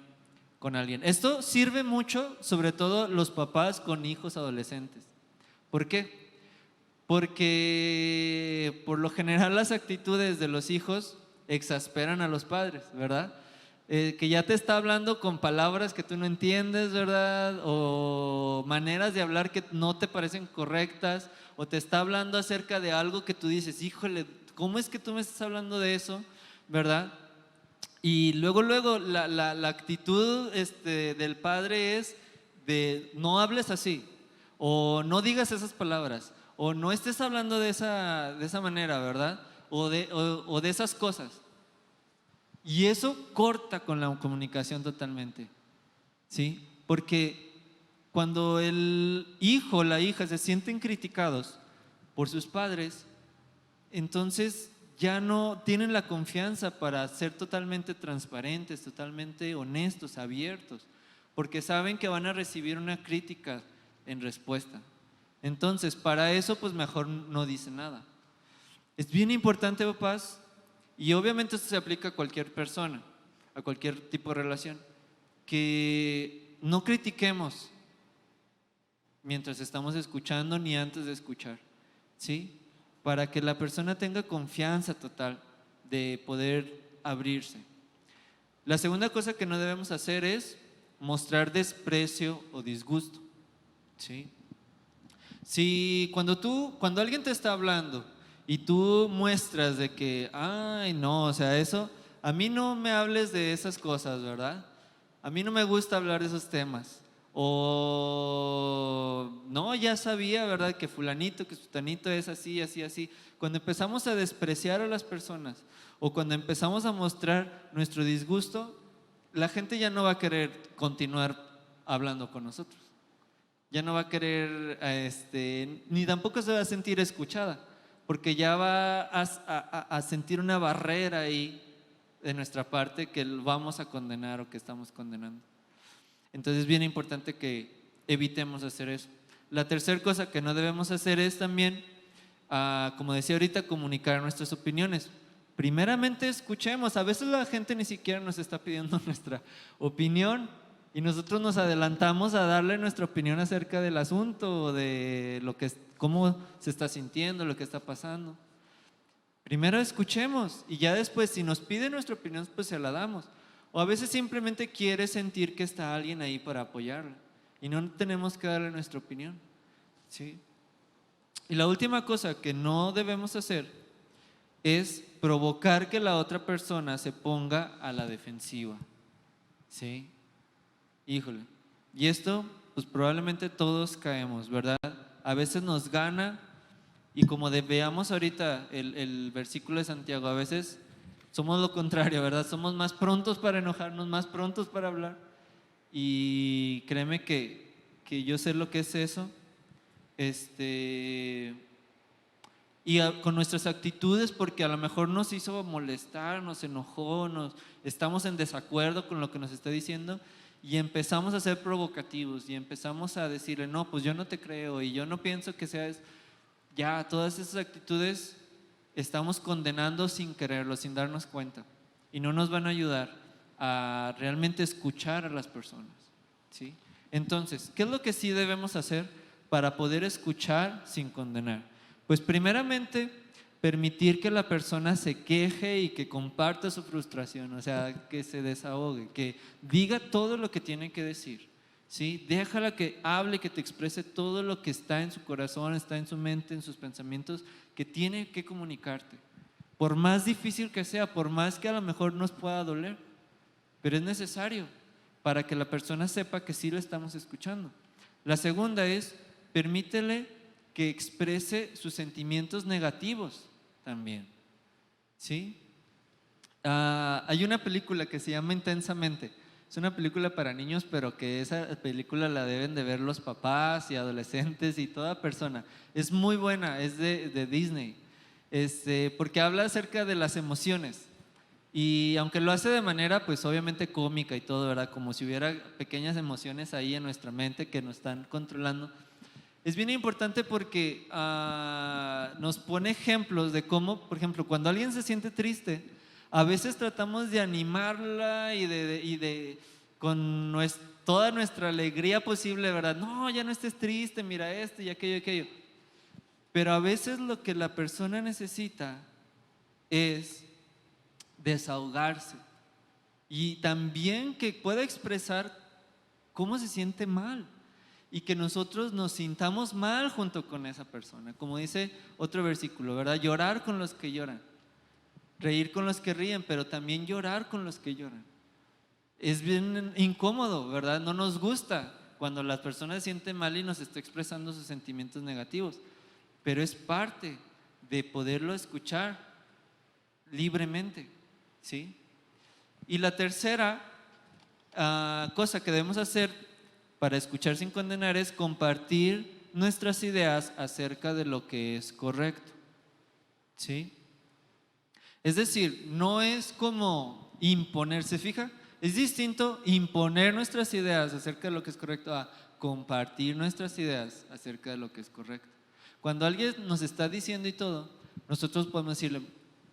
con alguien. Esto sirve mucho, sobre todo los papás con hijos adolescentes. ¿Por qué? Porque por lo general las actitudes de los hijos exasperan a los padres, ¿verdad? Que ya te está hablando con palabras que tú no entiendes, ¿verdad? O maneras de hablar que no te parecen correctas, o te está hablando acerca de algo que tú dices, híjole, ¿cómo es que tú me estás hablando de eso? ¿Verdad? Y luego la actitud del padre es de no hables así, o no digas esas palabras, o no estés hablando de esa manera, ¿verdad? O de esas cosas. Y eso corta con la comunicación totalmente, ¿sí? Porque cuando el hijo o la hija se sienten criticados por sus padres, entonces ya no tienen la confianza para ser totalmente transparentes, totalmente honestos, abiertos, porque saben que van a recibir una crítica en respuesta. Entonces, para eso, pues mejor no dicen nada. Es bien importante, papás, y obviamente esto se aplica a cualquier persona, a cualquier tipo de relación, que no critiquemos mientras estamos escuchando ni antes de escuchar, ¿sí? Para que la persona tenga confianza total de poder abrirse. La segunda cosa que no debemos hacer es mostrar desprecio o disgusto, ¿sí? Si cuando alguien te está hablando y tú muestras de que, ay, no, o sea, eso, a mí no me hables de esas cosas, ¿verdad? A mí no me gusta hablar de esos temas. O no, ya sabía, ¿verdad? Que fulanito, que sutanito es así, así, así. Cuando empezamos a despreciar a las personas o cuando empezamos a mostrar nuestro disgusto, la gente ya no va a querer continuar hablando con nosotros. Ya no va a querer, ni tampoco se va a sentir escuchada, porque ya va a sentir una barrera ahí de nuestra parte que vamos a condenar o que estamos condenando. Entonces es bien importante que evitemos hacer eso. La tercera cosa que no debemos hacer es también, como decía ahorita, comunicar nuestras opiniones. Primeramente escuchemos, a veces la gente ni siquiera nos está pidiendo nuestra opinión y nosotros nos adelantamos a darle nuestra opinión acerca del asunto o de cómo se está sintiendo, lo que está pasando. Primero escuchemos y ya después si nos pide nuestra opinión pues se la damos. O a veces simplemente quiere sentir que está alguien ahí para apoyarla y no tenemos que darle nuestra opinión, ¿sí? Y la última cosa que no debemos hacer es provocar que la otra persona se ponga a la defensiva, ¿sí? Híjole. Y esto, pues probablemente todos caemos, ¿verdad? A veces nos gana y como veamos ahorita el versículo de Santiago, a veces somos lo contrario, ¿verdad? Somos más prontos para enojarnos, más prontos para hablar. Y créeme que yo sé lo que es eso. Con nuestras actitudes, porque a lo mejor nos hizo molestar, nos enojó, estamos en desacuerdo con lo que nos está diciendo y empezamos a ser provocativos y empezamos a decirle, no, pues yo no te creo y yo no pienso que seas. Ya, todas esas actitudes estamos condenando sin quererlo, sin darnos cuenta y no nos van a ayudar a realmente escuchar a las personas, ¿sí? Entonces, ¿qué es lo que sí debemos hacer para poder escuchar sin condenar? Pues primeramente, permitir que la persona se queje y que comparta su frustración, o sea, que se desahogue, que diga todo lo que tiene que decir, ¿sí? Déjala que hable, que te exprese todo lo que está en su corazón, está en su mente, en sus pensamientos, que tiene que comunicarte. Por más difícil que sea, por más que a lo mejor nos pueda doler, pero es necesario para que la persona sepa que sí lo estamos escuchando. La segunda es, permítele que exprese sus sentimientos negativos también, ¿sí? Hay una película que se llama Intensamente. Es una película para niños, pero que esa película la deben de ver los papás y adolescentes y toda persona. Es muy buena, es de Disney, porque habla acerca de las emociones. Y aunque lo hace de manera, pues obviamente cómica y todo, ¿verdad? Como si hubiera pequeñas emociones ahí en nuestra mente que nos están controlando. Es bien importante porque nos pone ejemplos de cómo, por ejemplo, cuando alguien se siente triste, a veces tratamos de animarla y con toda nuestra alegría posible, ¿verdad? No, ya no estés triste, mira esto y aquello y aquello. Pero a veces lo que la persona necesita es desahogarse y también que pueda expresar cómo se siente mal y que nosotros nos sintamos mal junto con esa persona, como dice otro versículo, ¿verdad? Llorar con los que lloran, reír con los que ríen, pero también llorar con los que lloran. Es bien incómodo, ¿verdad? No nos gusta cuando la persona se siente mal y nos está expresando sus sentimientos negativos, pero es parte de poderlo escuchar libremente, ¿sí? Y la tercera cosa que debemos hacer para escuchar sin condenar es compartir nuestras ideas acerca de lo que es correcto, ¿sí? Es decir, no es como imponerse, fija, es distinto imponer nuestras ideas acerca de lo que es correcto a compartir nuestras ideas acerca de lo que es correcto. Cuando alguien nos está diciendo y todo, nosotros podemos decirle,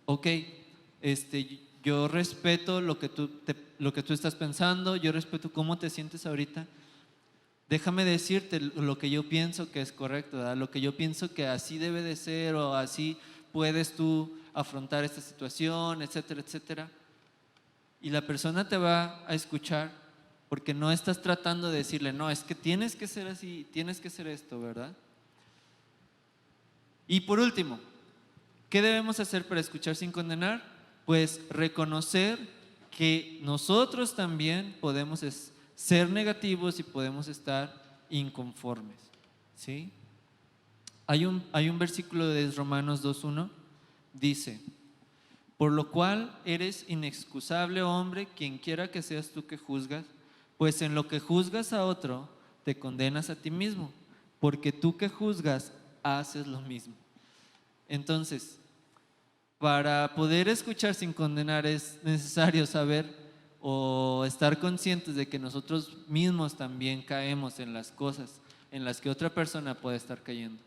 ok, yo respeto lo que tú estás pensando, yo respeto cómo te sientes ahorita. Déjame decirte lo que yo pienso que es correcto, ¿verdad? Lo que yo pienso que así debe de ser o así puedes tú afrontar esta situación, etcétera, etcétera. Y la persona te va a escuchar porque no estás tratando de decirle, no, es que tienes que ser así, tienes que ser esto, ¿verdad? Y por último, ¿qué debemos hacer para escuchar sin condenar? Pues reconocer que nosotros también podemos ser negativos y podemos estar inconformes, ¿sí? Hay un versículo de Romanos 2:1, dice, por lo cual eres inexcusable, hombre, quien quiera que seas tú que juzgas, pues en lo que juzgas a otro, te condenas a ti mismo, porque tú que juzgas, haces lo mismo. Entonces, para poder escuchar sin condenar es necesario saber o estar conscientes de que nosotros mismos también caemos en las cosas en las que otra persona puede estar cayendo,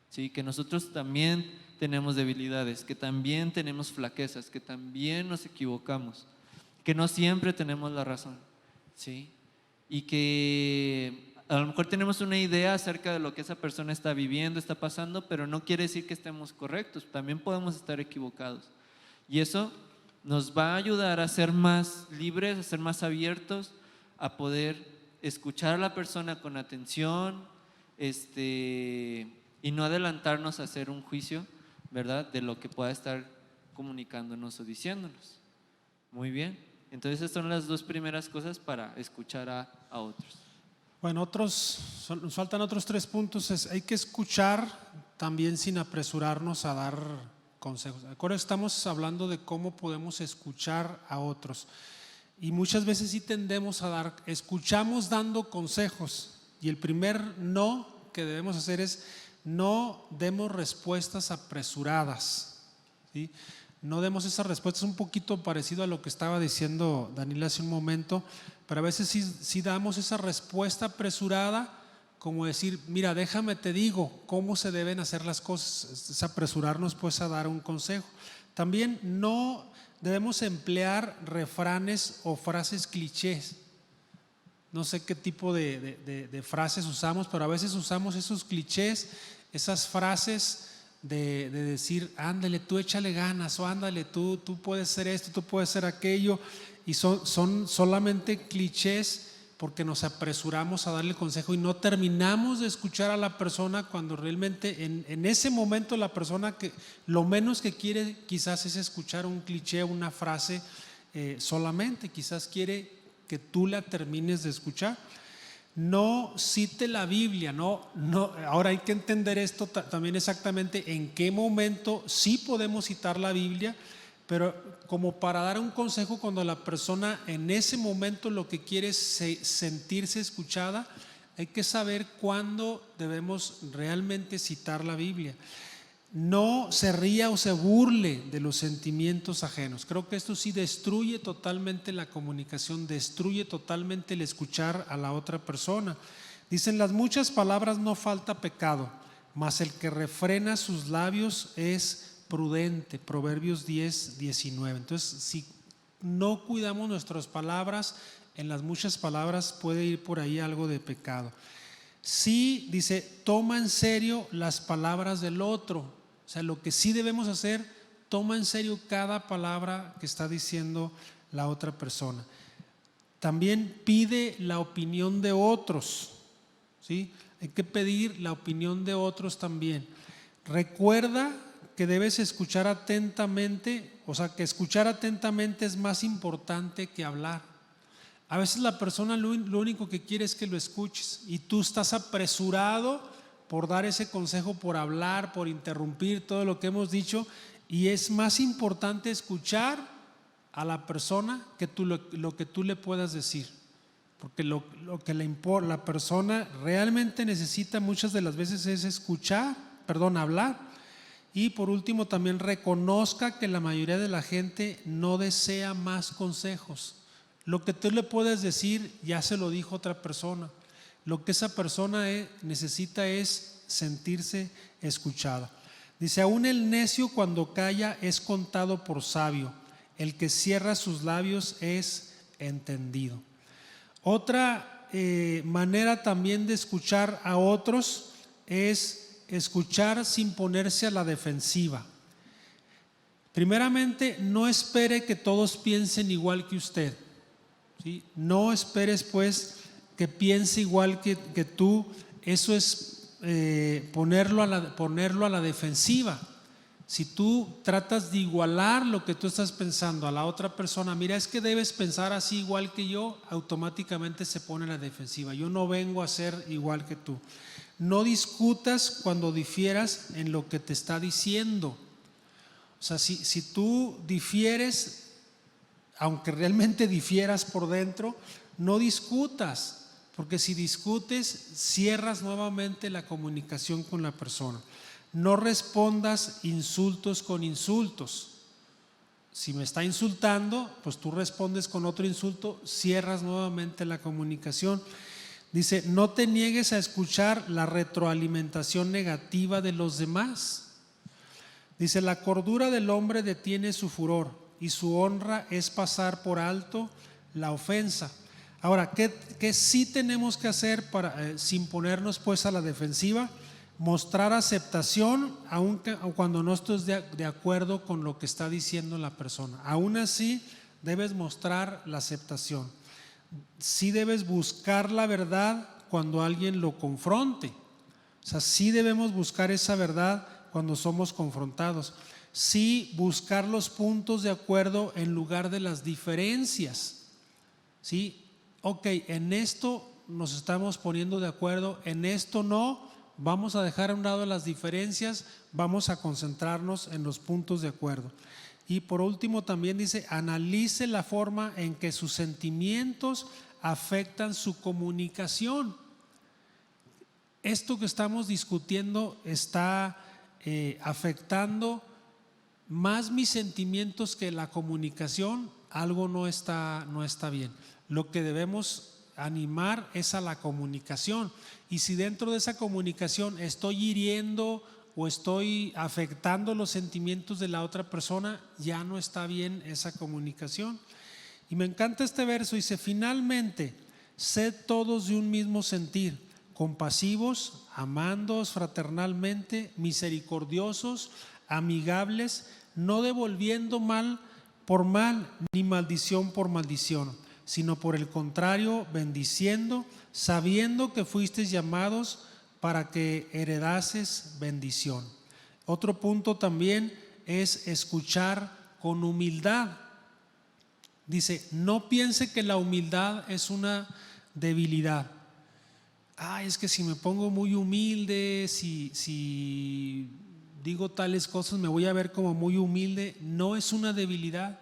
¿sí? Que nosotros también tenemos debilidades, que también tenemos flaquezas, que también nos equivocamos, que no siempre tenemos la razón, ¿sí? Y que a lo mejor tenemos una idea acerca de lo que esa persona está viviendo, está pasando, pero no quiere decir que estemos correctos, también podemos estar equivocados. Y eso nos va a ayudar a ser más libres, a ser más abiertos, a poder escuchar a la persona con atención, y no adelantarnos a hacer un juicio, ¿verdad? De lo que pueda estar comunicándonos o diciéndonos. Muy bien. Entonces estas son las dos primeras cosas para escuchar a otros. Bueno, nos faltan otros 3 puntos. Hay que escuchar también sin apresurarnos a dar consejos. Ahora estamos hablando de cómo podemos escuchar a otros. Y muchas veces sí tendemos a escuchamos dando consejos. Y el primer no que debemos hacer es no demos respuestas apresuradas, ¿sí? No demos esas respuestas, un poquito parecido a lo que estaba diciendo Daniel hace un momento, pero a veces sí damos esa respuesta apresurada, como decir, mira, déjame te digo cómo se deben hacer las cosas, es apresurarnos pues a dar un consejo. También no debemos emplear refranes o frases clichés. no sé qué tipo de frases usamos, pero a veces usamos esos clichés, esas frases de decir, ándale, tú échale ganas, o ándale, tú puedes ser esto, tú puedes ser aquello, y son solamente clichés porque nos apresuramos a darle consejo y no terminamos de escuchar a la persona, cuando realmente en ese momento la persona que lo menos que quiere quizás es escuchar un cliché, una frase solamente, quizás quiere que tú la termines de escuchar. No cite la Biblia, no. Ahora hay que entender esto también exactamente en qué momento sí podemos citar la Biblia, pero como para dar un consejo cuando la persona en ese momento lo que quiere es sentirse escuchada, hay que saber cuándo debemos realmente citar la Biblia. No se ría o se burle de los sentimientos ajenos. Creo que esto sí destruye totalmente la comunicación, destruye totalmente el escuchar a la otra persona. Dicen, las muchas palabras no falta pecado, mas el que refrena sus labios es prudente. Proverbios 10:19. Entonces, si no cuidamos nuestras palabras, en las muchas palabras puede ir por ahí algo de pecado. Sí, dice, toma en serio las palabras del otro. O sea, lo que sí debemos hacer, toma en serio cada palabra que está diciendo la otra persona. También pide la opinión de otros, ¿sí? Hay que pedir la opinión de otros también. Recuerda que debes escuchar atentamente, o sea, que escuchar atentamente es más importante que hablar. A veces la persona lo único que quiere es que lo escuches, y tú estás apresurado por dar ese consejo, por hablar, por interrumpir todo lo que hemos dicho, y es más importante escuchar a la persona que lo que tú le puedas decir, porque lo que la persona realmente necesita muchas de las veces es hablar. Y por último, también reconozca que la mayoría de la gente no desea más consejos. Lo que tú le puedes decir ya se lo dijo otra persona. Lo que esa persona necesita es sentirse escuchada. Dice, aún el necio cuando calla es contado por sabio, el que cierra sus labios es entendido. Otra manera también de escuchar a otros es escuchar sin ponerse a la defensiva. Primeramente, no espere que todos piensen igual que usted, ¿sí? No esperes pues que piense igual que tú. Eso es ponerlo a la defensiva. Si tú tratas de igualar lo que tú estás pensando a la otra persona, mira, es que debes pensar así igual que yo, automáticamente se pone a la defensiva. Yo no vengo a ser igual que tú. No discutas cuando difieras en lo que te está diciendo. O sea, si tú difieres, aunque realmente difieras por dentro, no discutas, porque si discutes, cierras nuevamente la comunicación con la persona. No respondas insultos con insultos. Si me está insultando, pues tú respondes con otro insulto, cierras nuevamente la comunicación. Dice, no te niegues a escuchar la retroalimentación negativa de los demás. Dice, la cordura del hombre detiene su furor y su honra es pasar por alto la ofensa. Ahora, ¿qué sí tenemos que hacer para sin ponernos pues a la defensiva? Mostrar aceptación aunque cuando no estés de acuerdo con lo que está diciendo la persona. Aún así debes mostrar la aceptación. Sí debes buscar la verdad cuando alguien lo confronte. O sea, sí debemos buscar esa verdad cuando somos confrontados. Sí buscar los puntos de acuerdo en lugar de las diferencias. Sí, ok, en esto nos estamos poniendo de acuerdo, en esto no. Vamos a dejar a un lado las diferencias, vamos a concentrarnos en los puntos de acuerdo. Y por último también dice, analice la forma en que sus sentimientos afectan su comunicación. Esto que estamos discutiendo está afectando más mis sentimientos que la comunicación. Algo no está bien. Lo que debemos animar es a la comunicación. Y si dentro de esa comunicación estoy hiriendo o estoy afectando los sentimientos de la otra persona, ya no está bien esa comunicación. Y me encanta este verso, dice, finalmente, Sed todos de un mismo sentir, compasivos, amándoos fraternalmente, misericordiosos, amigables, no devolviendo mal por mal, ni maldición por maldición, sino por el contrario, bendiciendo, sabiendo que fuisteis llamados para que heredases bendición. Otro punto también es escuchar con humildad. Dice, no piense que la humildad es una debilidad. Es que si me pongo muy humilde, si digo tales cosas me voy a ver como muy humilde. No es una debilidad.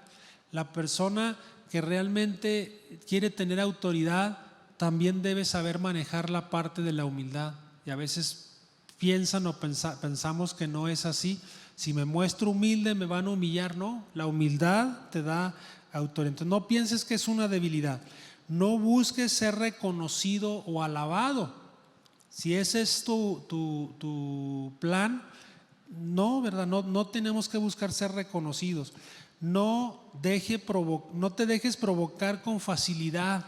La persona que realmente quiere tener autoridad también debe saber manejar la parte de la humildad. Y a veces pensamos que no es así. Si me muestro humilde me van a humillar. No, la humildad te da autoridad. Entonces no pienses que es una debilidad. No busques ser reconocido o alabado. Si ese es tu plan, no, ¿verdad? No tenemos que buscar ser reconocidos. No te dejes provocar con facilidad.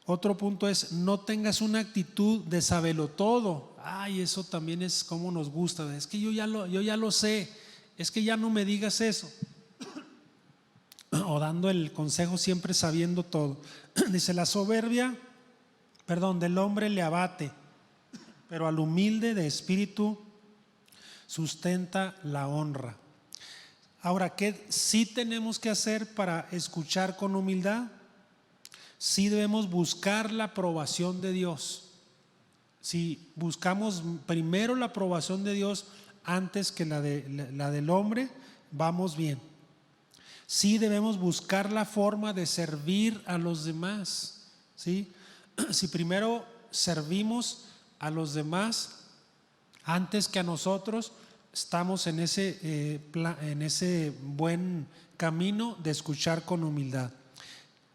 Otro punto es, no tengas una actitud de sabelotodo. Eso también es como nos gusta. Es que yo ya lo sé. Es que ya no me digas eso. O dando el consejo siempre sabiendo todo. Dice, la soberbia, del hombre le abate, pero al humilde de espíritu sustenta la honra. Ahora, ¿qué sí tenemos que hacer para escuchar con humildad? Sí debemos buscar la aprobación de Dios. Si buscamos primero la aprobación de Dios antes que la del hombre, vamos bien. Sí debemos buscar la forma de servir a los demás, ¿sí? Si primero servimos a los demás antes que a nosotros, estamos en ese buen camino de escuchar con humildad.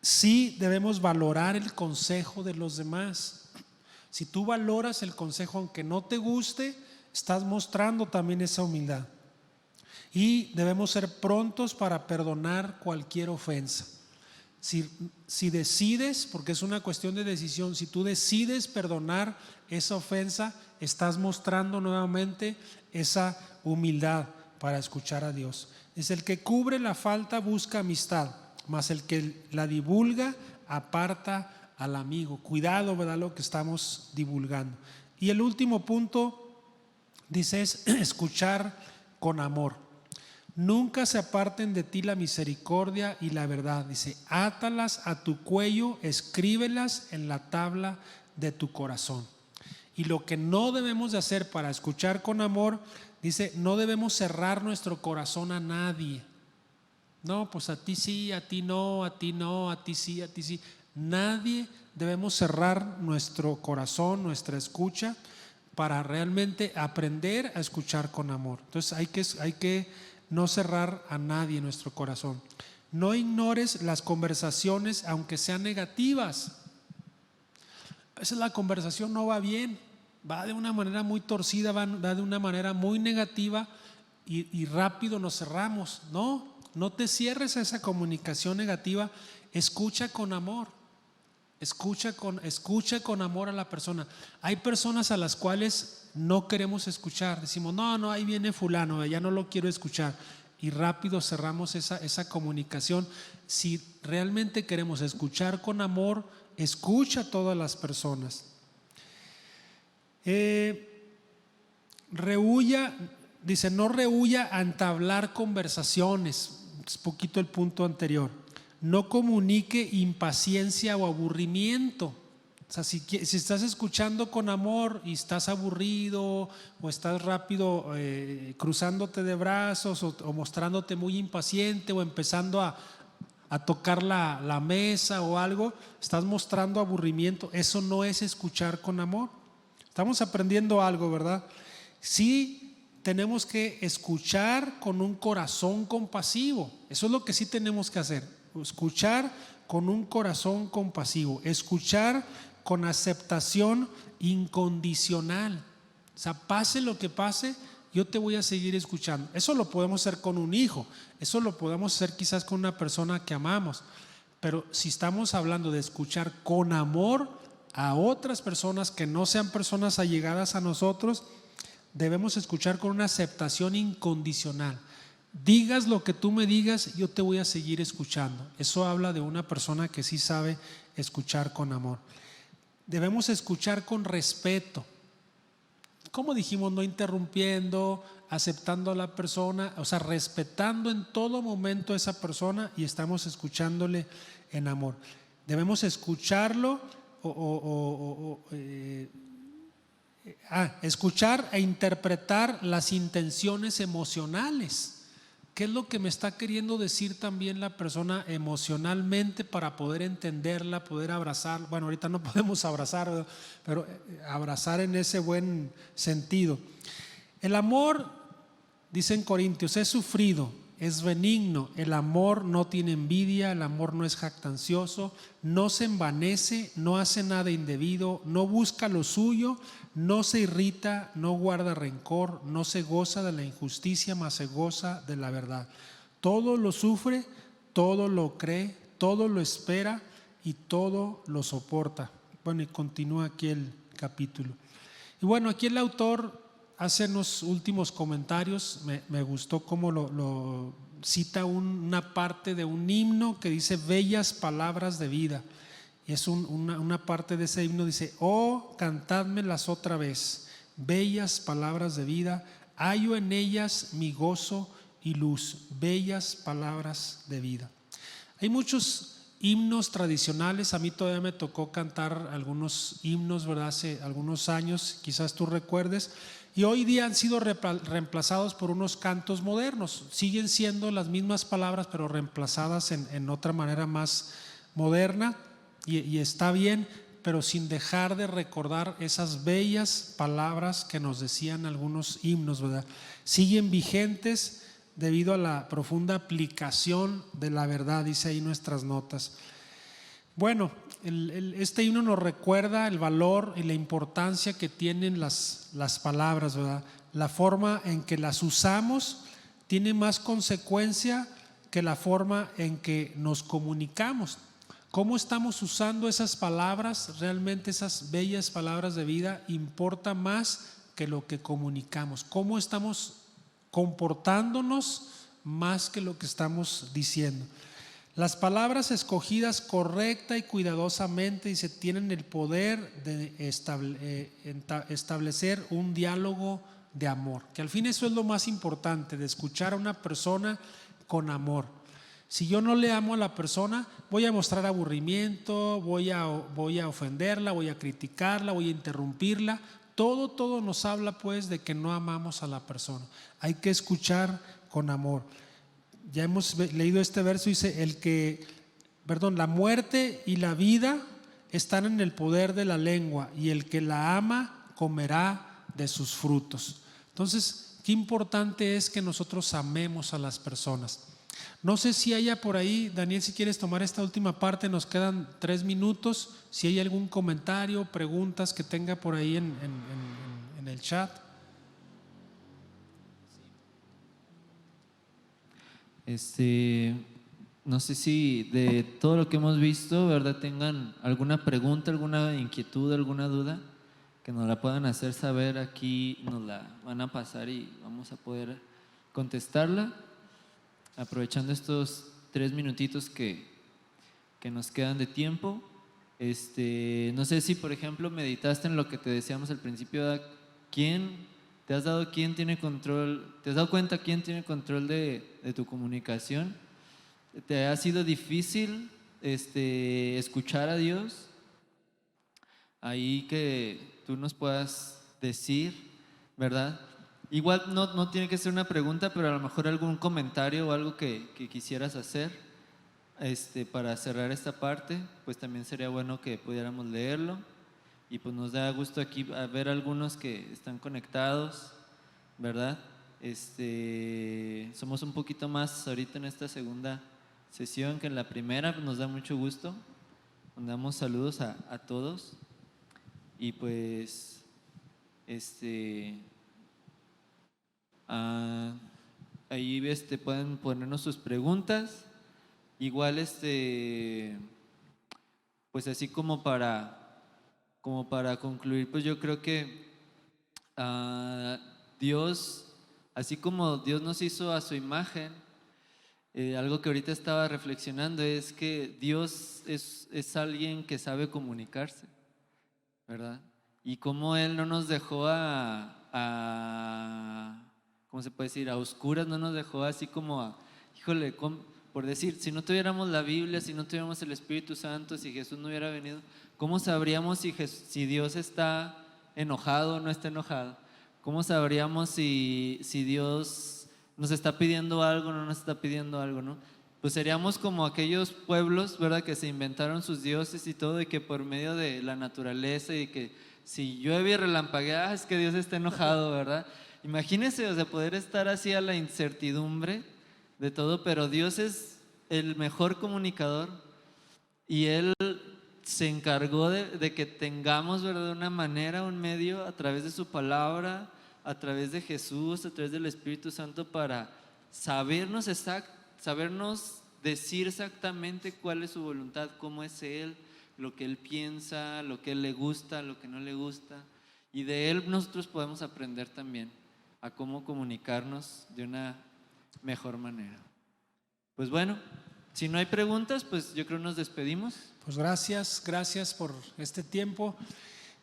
Sí debemos valorar el consejo de los demás. Si tú valoras el consejo aunque no te guste, estás mostrando también esa humildad. Y debemos ser prontos para perdonar cualquier ofensa. Si decides, porque es una cuestión de decisión, si tú decides perdonar esa ofensa, estás mostrando nuevamente esa humildad para escuchar a Dios. Es el que cubre la falta busca amistad, mas el que la divulga aparta al amigo. Cuidado, ¿verdad? Lo que estamos divulgando. Y el último punto dice es escuchar con amor. Nunca se aparten de ti la misericordia y la verdad. Dice, átalas a tu cuello, escríbelas en la tabla de tu corazón. Y lo que no debemos de hacer para escuchar con amor, dice, no debemos cerrar nuestro corazón a nadie. No, pues a ti sí, a ti no, a ti no, a ti sí, a ti sí. Nadie debemos cerrar nuestro corazón, nuestra escucha, para realmente aprender a escuchar con amor. Entonces hay que no cerrar a nadie en nuestro corazón. No ignores las conversaciones aunque sean negativas. A veces la conversación no va bien, va de una manera muy torcida, va de una manera muy negativa y rápido nos cerramos. No te cierres a esa comunicación negativa. Escucha con amor. Escucha con amor a la persona. Hay personas a las cuales no queremos escuchar. Decimos, no, ahí viene fulano, ya no lo quiero escuchar. Y rápido cerramos esa comunicación. Si realmente queremos escuchar con amor, escucha a todas las personas. Dice, no rehuya a entablar conversaciones. Es poquito el punto anterior. No comunique impaciencia o aburrimiento. O sea, si estás escuchando con amor y estás aburrido o estás rápido cruzándote de brazos o mostrándote muy impaciente o empezando a tocar la mesa o algo, estás mostrando aburrimiento. Eso no es escuchar con amor. Estamos aprendiendo algo, ¿verdad? Sí, tenemos que escuchar con un corazón compasivo. Eso es lo que sí tenemos que hacer. Escuchar con un corazón compasivo. Escuchar con aceptación incondicional. O sea, pase lo que pase, yo te voy a seguir escuchando. Eso lo podemos hacer con un hijo. Eso lo podemos hacer quizás con una persona que amamos. Pero si estamos hablando de escuchar con amor a otras personas que no sean personas allegadas a nosotros, debemos escuchar con una aceptación incondicional. Digas lo que tú me digas, yo te voy a seguir escuchando. Eso habla de una persona que sí sabe escuchar con amor. Debemos escuchar con respeto. Como dijimos, no interrumpiendo, aceptando a la persona, o sea, respetando en todo momento a esa persona y estamos escuchándole en amor. Debemos escucharlo escuchar e interpretar las intenciones emocionales. ¿Qué es lo que me está queriendo decir también la persona emocionalmente para poder entenderla, poder abrazar? Bueno, ahorita no podemos abrazar, pero abrazar en ese buen sentido. El amor, dice en Corintios, es sufrido, es benigno, el amor no tiene envidia, el amor no es jactancioso, no se envanece, no hace nada indebido, no busca lo suyo, no se irrita, no guarda rencor, no se goza de la injusticia, mas se goza de la verdad. Todo lo sufre, todo lo cree, todo lo espera y todo lo soporta. Bueno, y continúa aquí el capítulo. Y bueno, aquí el autor hace unos últimos comentarios. Me gustó cómo lo cita una parte de un himno que dice bellas palabras de vida. Y es una parte de ese himno, dice: oh, cantádmelas otra vez, bellas palabras de vida, hallo en ellas mi gozo y luz, bellas palabras de vida. Hay muchos himnos tradicionales. A mí todavía me tocó cantar algunos himnos, ¿verdad? Hace algunos años, quizás tú recuerdes, y hoy día han sido reemplazados por unos cantos modernos. Siguen siendo las mismas palabras, pero reemplazadas en otra manera más moderna, y está bien, pero sin dejar de recordar esas bellas palabras que nos decían algunos himnos, ¿verdad? Siguen vigentes debido a la profunda aplicación de la verdad, dice ahí nuestras notas. Bueno, este himno nos recuerda el valor y la importancia que tienen las palabras, ¿verdad? La forma en que las usamos tiene más consecuencia que la forma en que nos comunicamos. ¿Cómo estamos usando esas palabras? Realmente esas bellas palabras de vida importa más que lo que comunicamos. ¿Cómo estamos comportándonos más que lo que estamos diciendo? Las palabras escogidas correcta y cuidadosamente tienen el poder de establecer un diálogo de amor, que al fin eso es lo más importante, de escuchar a una persona con amor. Si yo no le amo a la persona, voy a mostrar aburrimiento, voy a ofenderla, voy a criticarla, voy a interrumpirla. Todo nos habla pues de que no amamos a la persona. Hay que escuchar con amor. Ya hemos leído este verso, dice: la muerte y la vida están en el poder de la lengua, y el que la ama comerá de sus frutos. Entonces, qué importante es que nosotros amemos a las personas. No sé si haya por ahí, Daniel, si quieres tomar esta última parte, nos quedan 3 minutos. Si hay algún comentario, preguntas que tenga por ahí en el chat. No sé si de todo lo que hemos visto, ¿verdad?, tengan alguna pregunta, alguna inquietud, alguna duda, que nos la puedan hacer saber. Aquí nos la van a pasar y vamos a poder contestarla, aprovechando estos 3 minutitos que nos quedan de tiempo. No sé si, por ejemplo, meditaste en lo que te decíamos al principio. ¿Te has dado cuenta quién tiene control de tu comunicación? ¿Te ha sido difícil escuchar a Dios? Ahí que tú nos puedas decir, ¿verdad? Igual no tiene que ser una pregunta, pero a lo mejor algún comentario o algo que quisieras hacer para cerrar esta parte, pues también sería bueno que pudiéramos leerlo. Y pues nos da gusto aquí a ver algunos que están conectados, ¿verdad? Somos un poquito más ahorita en esta segunda sesión que en la primera. Nos da mucho gusto. Mandamos saludos a todos. Y pues ahí pueden ponernos sus preguntas, igual pues así como para concluir, pues yo creo que Dios, así como Dios nos hizo a su imagen, algo que ahorita estaba reflexionando es que Dios es alguien que sabe comunicarse, ¿verdad? Y como Él no nos dejó ¿cómo se puede decir? A oscuras, no nos dejó así como híjole, por decir, si no tuviéramos la Biblia, si no tuviéramos el Espíritu Santo, si Jesús no hubiera venido, ¿cómo sabríamos si Dios está enojado o no está enojado? ¿Cómo sabríamos si Dios nos está pidiendo algo o no nos está pidiendo algo, no? Pues seríamos como aquellos pueblos, ¿verdad? Que se inventaron sus dioses y todo, y que por medio de la naturaleza y que si llueve y relampaguea, es que Dios está enojado, ¿verdad? Imagínense, o sea, poder estar así a la incertidumbre de todo, pero Dios es el mejor comunicador y Él se encargó de que tengamos, ¿verdad?, una manera, un medio a través de su palabra, a través de Jesús, a través del Espíritu Santo para sabernos decir exactamente cuál es su voluntad, cómo es Él, lo que Él piensa, lo que Él le gusta, lo que no le gusta. Y de Él nosotros podemos aprender también a cómo comunicarnos de una mejor manera. Pues bueno, si no hay preguntas, pues yo creo nos despedimos. Pues gracias por este tiempo.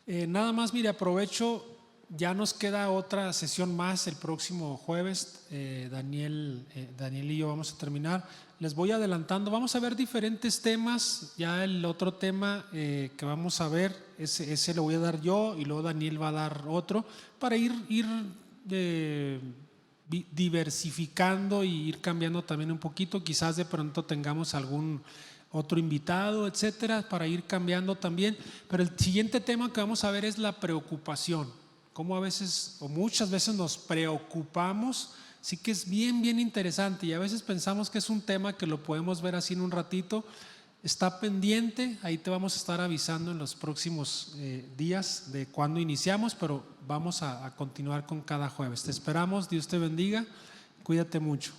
Nada más, mire, aprovecho, ya nos queda otra sesión más el próximo jueves. Daniel y yo vamos a terminar. Les voy adelantando, vamos a ver diferentes temas. Ya el otro tema que vamos a ver, ese lo voy a dar yo y luego Daniel va a dar otro para ir diversificando y ir cambiando también un poquito. Quizás de pronto tengamos algún otro invitado, etcétera, para ir cambiando también. Pero el siguiente tema que vamos a ver es la preocupación. Cómo a veces o muchas veces nos preocupamos. Sí que es bien interesante y a veces pensamos que es un tema que lo podemos ver así en un ratito. Está pendiente, ahí te vamos a estar avisando en los próximos días de cuándo iniciamos, pero vamos a continuar con cada jueves. Te esperamos, Dios te bendiga, cuídate mucho.